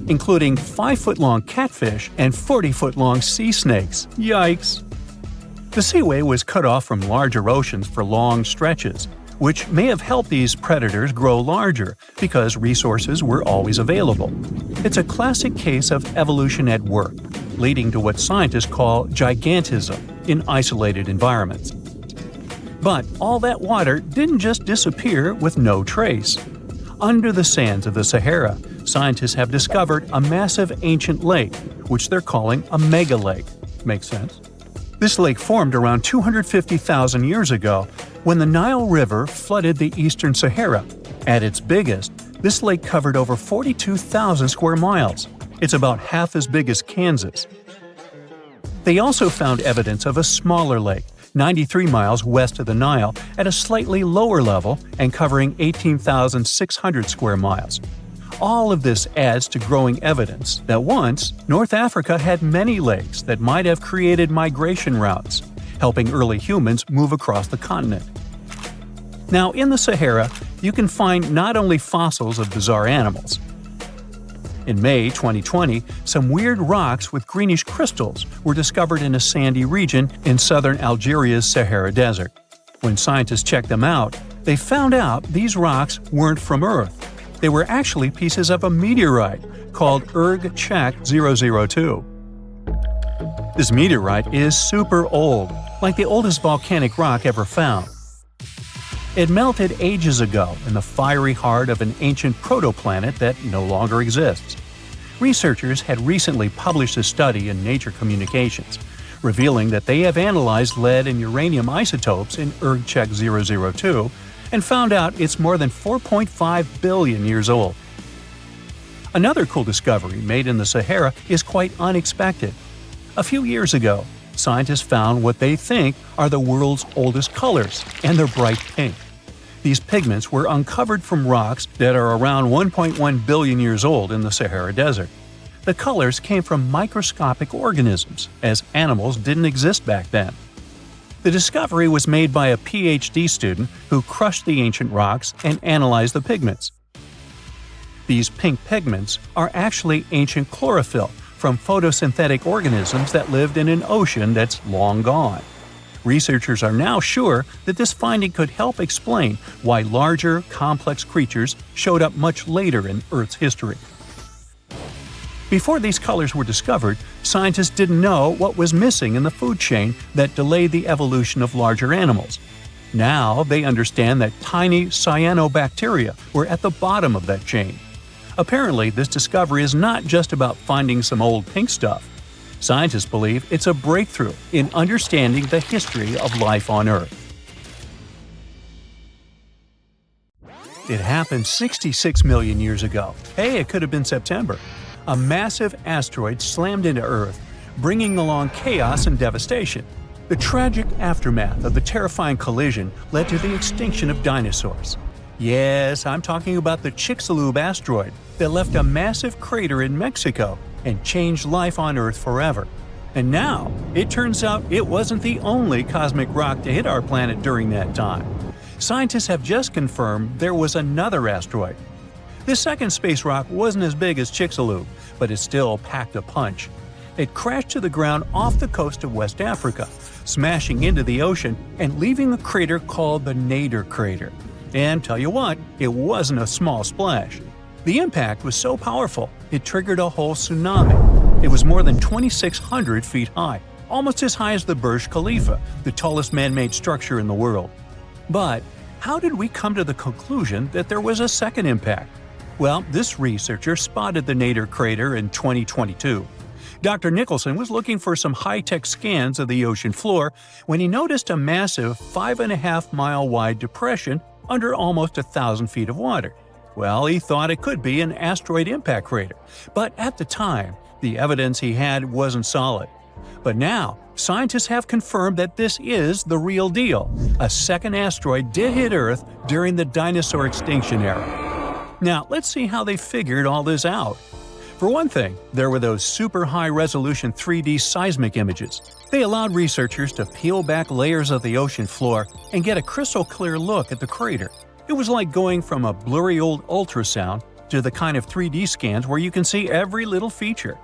including 5-foot-long catfish and 40-foot-long sea snakes. Yikes! The seaway was cut off from larger oceans for long stretches, which may have helped these predators grow larger because resources were always available. It's a classic case of evolution at work, leading to what scientists call gigantism in isolated environments. But all that water didn't just disappear with no trace. Under the sands of the Sahara, scientists have discovered a massive ancient lake, which they're calling a mega-lake. Makes sense? This lake formed around 250,000 years ago when the Nile River flooded the eastern Sahara. At its biggest, this lake covered over 42,000 square miles. It's about half as big as Kansas. They also found evidence of a smaller lake, 93 miles west of the Nile, at a slightly lower level and covering 18,600 square miles. All of this adds to growing evidence that once, North Africa had many lakes that might have created migration routes, helping early humans move across the continent. Now, in the Sahara, you can find not only fossils of bizarre animals. In May 2020, some weird rocks with greenish crystals were discovered in a sandy region in southern Algeria's Sahara Desert. When scientists checked them out, they found out these rocks weren't from Earth. They were actually pieces of a meteorite called Erg-Chek 002. This meteorite is super old, like the oldest volcanic rock ever found. It melted ages ago in the fiery heart of an ancient protoplanet that no longer exists. Researchers had recently published a study in Nature Communications, revealing that they have analyzed lead and uranium isotopes in Erg-Chek 002 and found out it's more than 4.5 billion years old. Another cool discovery made in the Sahara is quite unexpected. A few years ago, scientists found what they think are the world's oldest colors, and they're bright pink. These pigments were uncovered from rocks that are around 1.1 billion years old in the Sahara Desert. The colors came from microscopic organisms, as animals didn't exist back then. The discovery was made by a PhD student who crushed the ancient rocks and analyzed the pigments. These pink pigments are actually ancient chlorophyll from photosynthetic organisms that lived in an ocean that's long gone. Researchers are now sure that this finding could help explain why larger, complex creatures showed up much later in Earth's history. Before these colors were discovered, scientists didn't know what was missing in the food chain that delayed the evolution of larger animals. Now they understand that tiny cyanobacteria were at the bottom of that chain. Apparently, this discovery is not just about finding some old pink stuff. Scientists believe it's a breakthrough in understanding the history of life on Earth. It happened 66 million years ago. Hey, it could have been September. A massive asteroid slammed into Earth, bringing along chaos and devastation. The tragic aftermath of the terrifying collision led to the extinction of dinosaurs. Yes, I'm talking about the Chicxulub asteroid that left a massive crater in Mexico and changed life on Earth forever. And now, it turns out it wasn't the only cosmic rock to hit our planet during that time. Scientists have just confirmed there was another asteroid. This second space rock wasn't as big as Chicxulub, but it still packed a punch. It crashed to the ground off the coast of West Africa, smashing into the ocean and leaving a crater called the Nader crater. And tell you what, it wasn't a small splash. The impact was so powerful, it triggered a whole tsunami. It was more than 2,600 feet high. almost as high as the Burj Khalifa, the tallest man-made structure in the world. But how did we come to the conclusion that there was a second impact? Well, this researcher spotted the Nader crater in 2022. Dr. Nicholson was looking for some high-tech scans of the ocean floor when he noticed a massive 5.5-mile-wide depression under almost 1,000 feet of water. Well, he thought it could be an asteroid impact crater, but at the time, the evidence he had wasn't solid. But now, scientists have confirmed that this is the real deal. A second asteroid did hit Earth during the dinosaur extinction era. Now, let's see how they figured all this out. For one thing, there were those super high-resolution 3D seismic images. They allowed researchers to peel back layers of the ocean floor and get a crystal-clear look at the crater. It was like going from a blurry old ultrasound to the kind of 3D scans where you can see every little feature.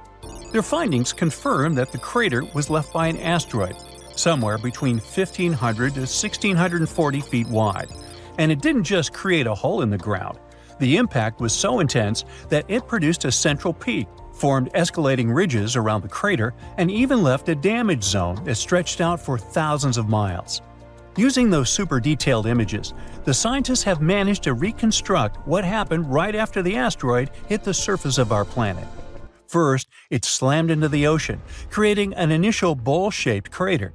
Their findings confirm that the crater was left by an asteroid, somewhere between 1,500 to 1,640 feet wide. And it didn't just create a hole in the ground. The impact was so intense that it produced a central peak, formed escalating ridges around the crater, and even left a damage zone that stretched out for thousands of miles. Using those super detailed images, the scientists have managed to reconstruct what happened right after the asteroid hit the surface of our planet. First, it slammed into the ocean, creating an initial bowl-shaped crater.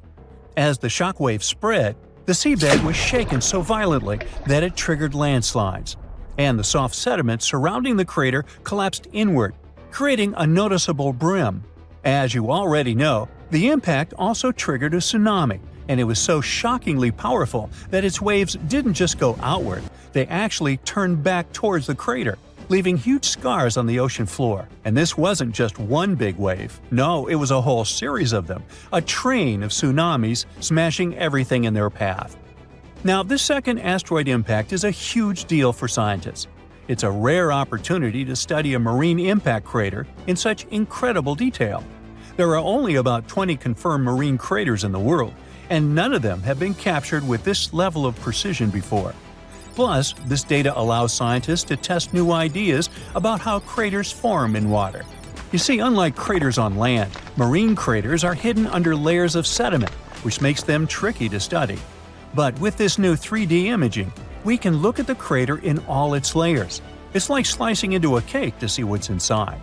As the shockwave spread, the seabed was shaken so violently that it triggered landslides, and the soft sediment surrounding the crater collapsed inward, creating a noticeable brim. As you already know, the impact also triggered a tsunami, and it was so shockingly powerful that its waves didn't just go outward, they actually turned back towards the crater, leaving huge scars on the ocean floor. And this wasn't just one big wave. No, it was a whole series of them, a train of tsunamis smashing everything in their path. Now, this second asteroid impact is a huge deal for scientists. It's a rare opportunity to study a marine impact crater in such incredible detail. There are only about 20 confirmed marine craters in the world, and none of them have been captured with this level of precision before. Plus, this data allows scientists to test new ideas about how craters form in water. You see, unlike craters on land, marine craters are hidden under layers of sediment, which makes them tricky to study. But with this new 3D imaging, we can look at the crater in all its layers. It's like slicing into a cake to see what's inside.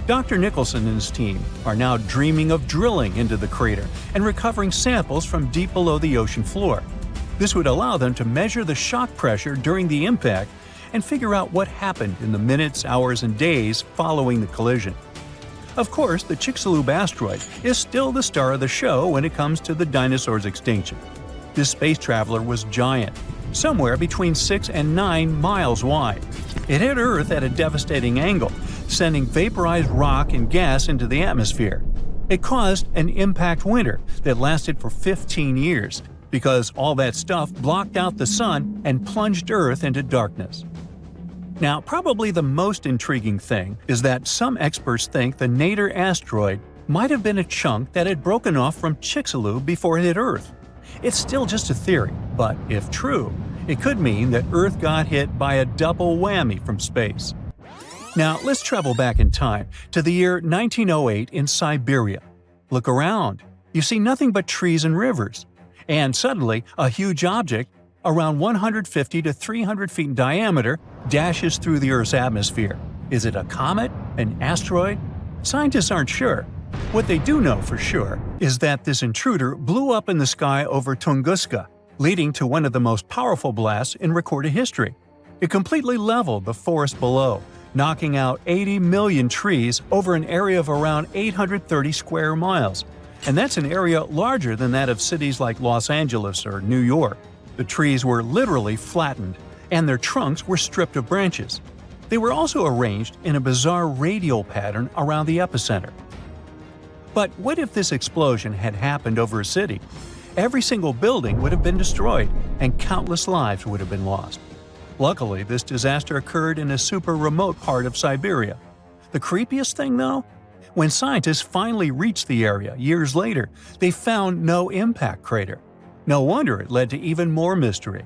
Dr. Nicholson and his team are now dreaming of drilling into the crater and recovering samples from deep below the ocean floor. This would allow them to measure the shock pressure during the impact and figure out what happened in the minutes, hours, and days following the collision. Of course, the Chicxulub asteroid is still the star of the show when it comes to the dinosaurs' extinction. This space traveler was giant, somewhere between 6 and 9 miles wide. It hit Earth at a devastating angle, sending vaporized rock and gas into the atmosphere. It caused an impact winter that lasted for 15 years, because all that stuff blocked out the sun and plunged Earth into darkness. Now, probably the most intriguing thing is that some experts think the Nader asteroid might have been a chunk that had broken off from Chicxulub before it hit Earth. It's still just a theory, but if true, it could mean that Earth got hit by a double whammy from space. Now, let's travel back in time to the year 1908 in Siberia. Look around. You see nothing but trees and rivers. And suddenly, a huge object, around 150 to 300 feet in diameter, dashes through the Earth's atmosphere. Is it a comet? An asteroid? Scientists aren't sure. What they do know for sure is that this intruder blew up in the sky over Tunguska, leading to one of the most powerful blasts in recorded history. It completely leveled the forest below, knocking out 80 million trees over an area of around 830 square miles. And that's an area larger than that of cities like Los Angeles or New York. The trees were literally flattened, and their trunks were stripped of branches. They were also arranged in a bizarre radial pattern around the epicenter. But what if this explosion had happened over a city? Every single building would have been destroyed, and countless lives would have been lost. Luckily, this disaster occurred in a super remote part of Siberia. The creepiest thing, though? When scientists finally reached the area years later, they found no impact crater. No wonder it led to even more mystery.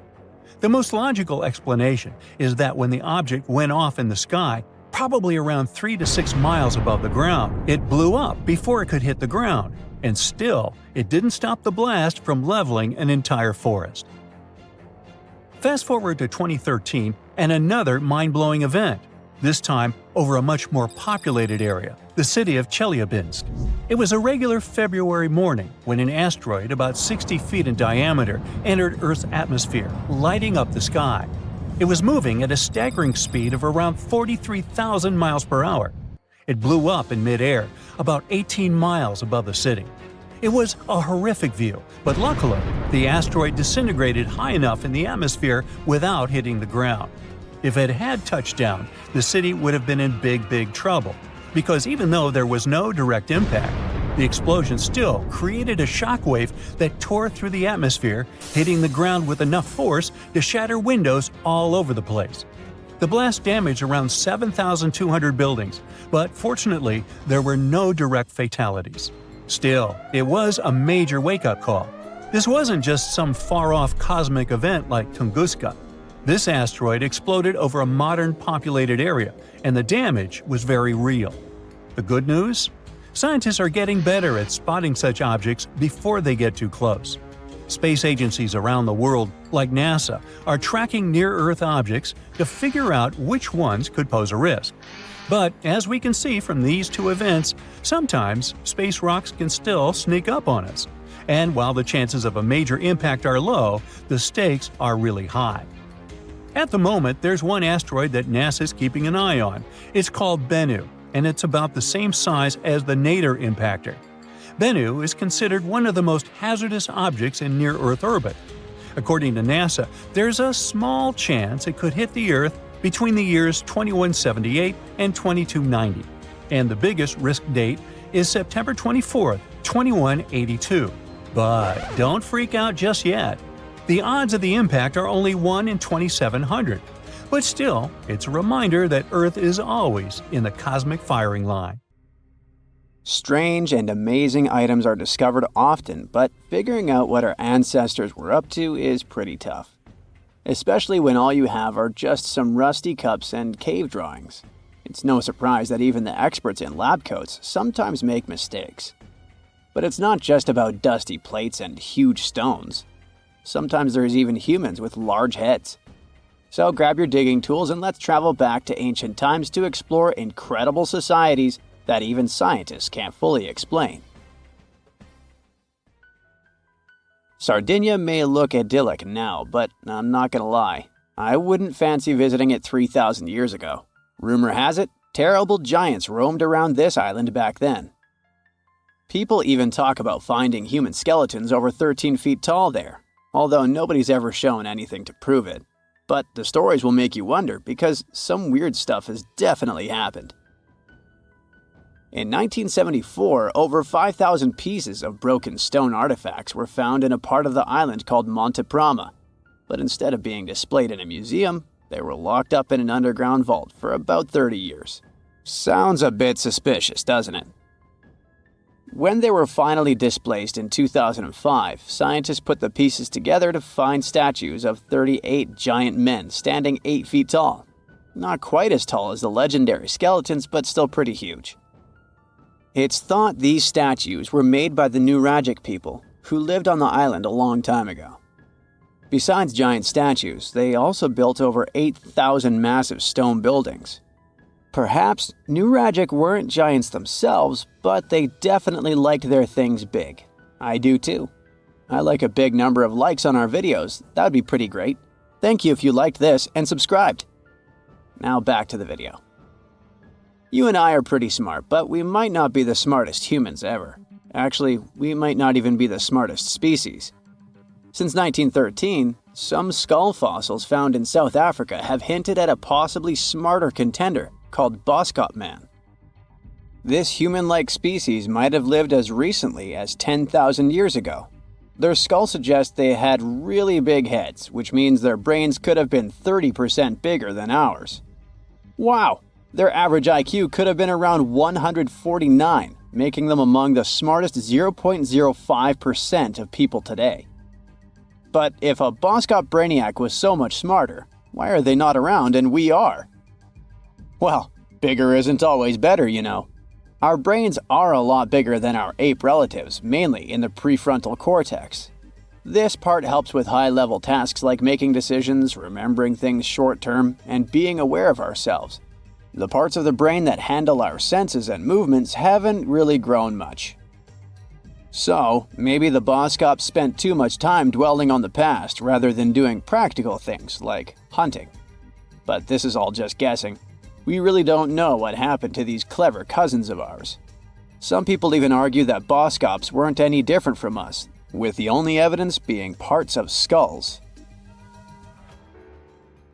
The most logical explanation is that when the object went off in the sky, probably around 3 to 6 miles above the ground, it blew up before it could hit the ground. And still, it didn't stop the blast from leveling an entire forest. Fast forward to 2013 and another mind-blowing event, this time over a much more populated area, the city of Chelyabinsk. It was a regular February morning when an asteroid about 60 feet in diameter entered Earth's atmosphere, lighting up the sky. It was moving at a staggering speed of around 43,000 miles per hour. It blew up in midair, about 18 miles above the city. It was a horrific view, but luckily, the asteroid disintegrated high enough in the atmosphere without hitting the ground. If it had touched down, the city would have been in big trouble, because even though there was no direct impact, the explosion still created a shockwave that tore through the atmosphere, hitting the ground with enough force to shatter windows all over the place. The blast damaged around 7,200 buildings, but fortunately, there were no direct fatalities. Still, it was a major wake-up call. This wasn't just some far-off cosmic event like Tunguska. This asteroid exploded over a modern populated area, and the damage was very real. The good news? Scientists are getting better at spotting such objects before they get too close. Space agencies around the world, like NASA, are tracking near-Earth objects to figure out which ones could pose a risk. But as we can see from these two events, sometimes space rocks can still sneak up on us. And while the chances of a major impact are low, the stakes are really high. At the moment, there's one asteroid that NASA's keeping an eye on. It's called Bennu, and it's about the same size as the Nader impactor. Bennu is considered one of the most hazardous objects in near-Earth orbit. According to NASA, there's a small chance it could hit the Earth between the years 2178 and 2290, and the biggest risk date is September 24, 2182. But don't freak out just yet. The odds of the impact are only 1 in 2,700, but still, it's a reminder that Earth is always in the cosmic firing line. Strange and amazing items are discovered often, but figuring out what our ancestors were up to is pretty tough. Especially when all you have are just some rusty cups and cave drawings. It's no surprise that even the experts in lab coats sometimes make mistakes. But it's not just about dusty plates and huge stones. Sometimes there's even humans with large heads. So grab your digging tools and let's travel back to ancient times to explore incredible societies that even scientists can't fully explain. Sardinia may look idyllic now, but I'm not gonna lie, I wouldn't fancy visiting it 3,000 years ago. Rumor has it, terrible giants roamed around this island back then. People even talk about finding human skeletons over 13 feet tall there, although nobody's ever shown anything to prove it. But the stories will make you wonder because some weird stuff has definitely happened. In 1974, over 5,000 pieces of broken stone artifacts were found in a part of the island called Monte Prama, but instead of being displayed in a museum, they were locked up in an underground vault for about 30 years. Sounds a bit suspicious, doesn't it? When they were finally displaced in 2005, scientists put the pieces together to find statues of 38 giant men standing 8 feet tall. Not quite as tall as the legendary skeletons, but still pretty huge. It's thought these statues were made by the Nuragic people, who lived on the island a long time ago. Besides giant statues, they also built over 8,000 massive stone buildings. Perhaps Nuragic weren't giants themselves, but they definitely liked their things big. I do too. I like a big number of likes on our videos. That would be pretty great. Thank you if you liked this and subscribed. Now back to the video. You and I are pretty smart, but we might not be the smartest humans ever. Actually, we might not even be the smartest species. Since 1913, some skull fossils found in South Africa have hinted at a possibly smarter contender called Boskop man. This human-like species might have lived as recently as 10,000 years ago. Their skull suggests they had really big heads, which means their brains could have been 30% bigger than ours. Wow! Their average IQ could have been around 149, making them among the smartest 0.05% of people today. But if a Boskop brainiac was so much smarter, why are they not around and we are? Well, bigger isn't always better, you know. Our brains are a lot bigger than our ape relatives, mainly in the prefrontal cortex. This part helps with high-level tasks like making decisions, remembering things short-term, and being aware of ourselves. The parts of the brain that handle our senses and movements haven't really grown much. So, maybe the Boskops spent too much time dwelling on the past rather than doing practical things like hunting. But this is all just guessing. We really don't know what happened to these clever cousins of ours. Some people even argue that Boskops weren't any different from us, with the only evidence being parts of skulls.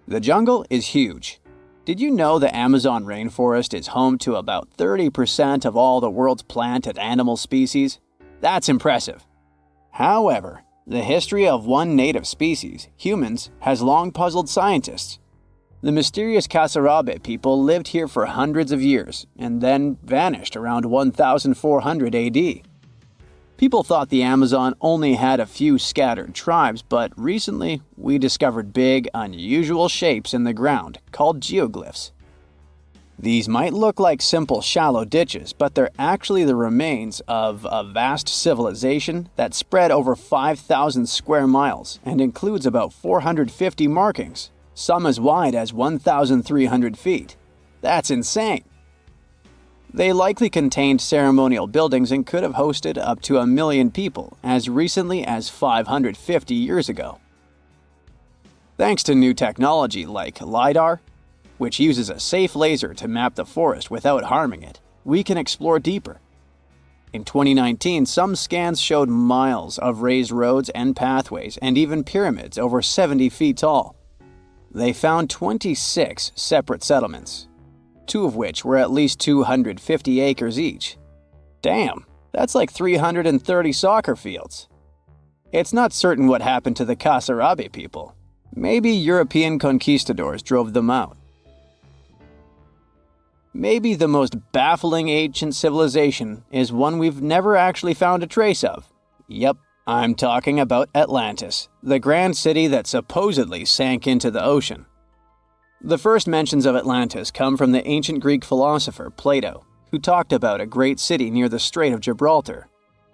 The jungle is huge. Did you know the Amazon rainforest is home to about 30% of all the world's plant and animal species? That's impressive. However, the history of one native species, humans, has long puzzled scientists. The mysterious Kasarabe people lived here for hundreds of years and then vanished around 1400 AD. People thought the Amazon only had a few scattered tribes, but recently we discovered big, unusual shapes in the ground called geoglyphs. These might look like simple shallow ditches, but they're actually the remains of a vast civilization that spread over 5,000 square miles and includes about 450 markings, some as wide as 1,300 feet. That's insane! They likely contained ceremonial buildings and could have hosted up to 1 million people as recently as 550 years ago. Thanks to new technology like LiDAR, which uses a safe laser to map the forest without harming it, we can explore deeper. In 2019, some scans showed miles of raised roads and pathways and even pyramids over 70 feet tall. They found 26 separate settlements, 2 of which were at least 250 acres each. Damn, that's like 330 soccer fields. It's not certain what happened to the Kasarabe people. Maybe European conquistadors drove them out. Maybe the most baffling ancient civilization is one we've never actually found a trace of. Yep, I'm talking about Atlantis, the grand city that supposedly sank into the ocean. The first mentions of Atlantis come from the ancient Greek philosopher Plato, who talked about a great city near the Strait of Gibraltar.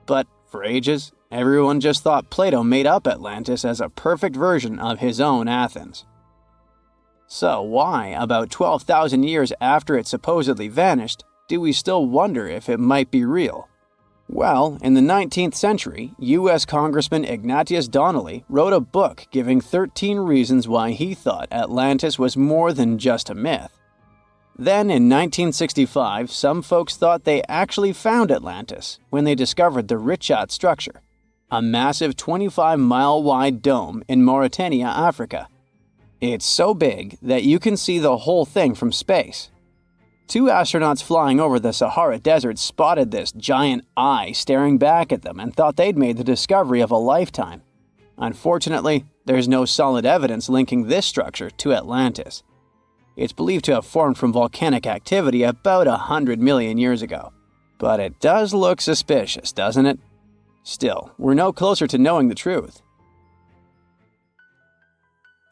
But for ages, everyone just thought Plato made up Atlantis as a perfect version of his own Athens. So why, about 12,000 years after it supposedly vanished, do we still wonder if it might be real? Well, in the 19th century, U.S. Congressman Ignatius Donnelly wrote a book giving 13 reasons why he thought Atlantis was more than just a myth. Then in 1965, some folks thought they actually found Atlantis when they discovered the Richat structure, a massive 25-mile-wide dome in Mauritania, Africa. It's so big that you can see the whole thing from space. 2 astronauts flying over the Sahara Desert spotted this giant eye staring back at them and thought they'd made the discovery of a lifetime. Unfortunately, there's no solid evidence linking this structure to Atlantis. It's believed to have formed from volcanic activity about 100 million years ago. But it does look suspicious, doesn't it? Still, we're no closer to knowing the truth.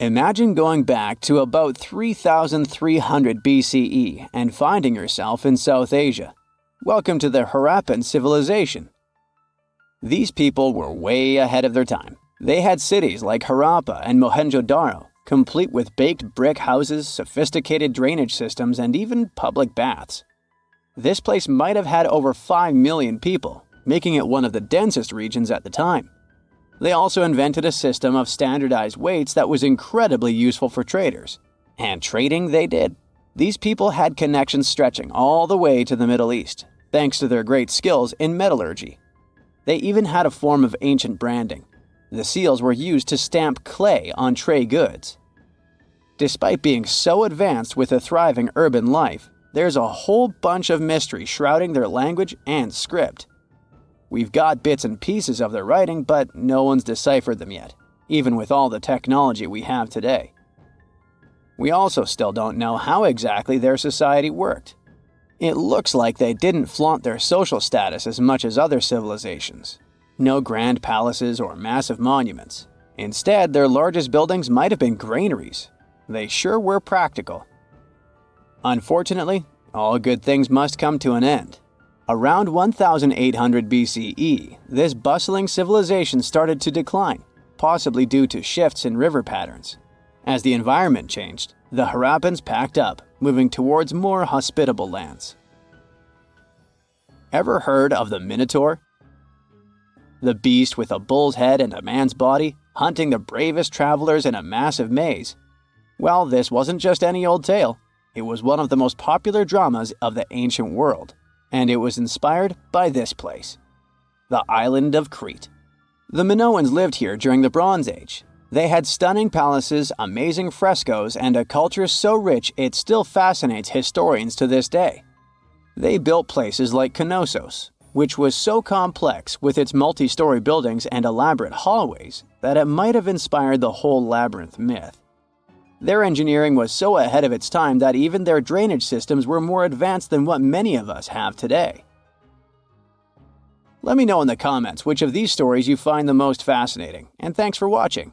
Imagine going back to about 3,300 BCE and finding yourself in South Asia. Welcome to the Harappan civilization. These people were way ahead of their time. They had cities like Harappa and Mohenjo-daro, complete with baked brick houses, sophisticated drainage systems, and even public baths. This place might have had over 5 million people, making it one of the densest regions at the time. They also invented a system of standardized weights that was incredibly useful for traders. And trading they did. These people had connections stretching all the way to the Middle East, thanks to their great skills in metallurgy. They even had a form of ancient branding. The seals were used to stamp clay on trade goods. Despite being so advanced with a thriving urban life, there's a whole bunch of mystery shrouding their language and script. We've got bits and pieces of their writing, but no one's deciphered them yet, even with all the technology we have today. We also still don't know how exactly their society worked. It looks like they didn't flaunt their social status as much as other civilizations. No grand palaces or massive monuments. Instead, their largest buildings might have been granaries. They sure were practical. Unfortunately, all good things must come to an end. Around 1800 BCE, this bustling civilization started to decline, possibly due to shifts in river patterns. As the environment changed, the Harappans packed up, moving towards more hospitable lands. Ever heard of the Minotaur? The beast with a bull's head and a man's body, hunting the bravest travelers in a massive maze. Well, this wasn't just any old tale. It was one of the most popular dramas of the ancient world, and it was inspired by this place, the island of Crete. The Minoans lived here during the Bronze Age. They had stunning palaces, amazing frescoes, and a culture so rich it still fascinates historians to this day. They built places like Knossos, which was so complex with its multi-story buildings and elaborate hallways that it might have inspired the whole labyrinth myth. Their engineering was so ahead of its time that even their drainage systems were more advanced than what many of us have today. Let me know in the comments which of these stories you find the most fascinating, and thanks for watching.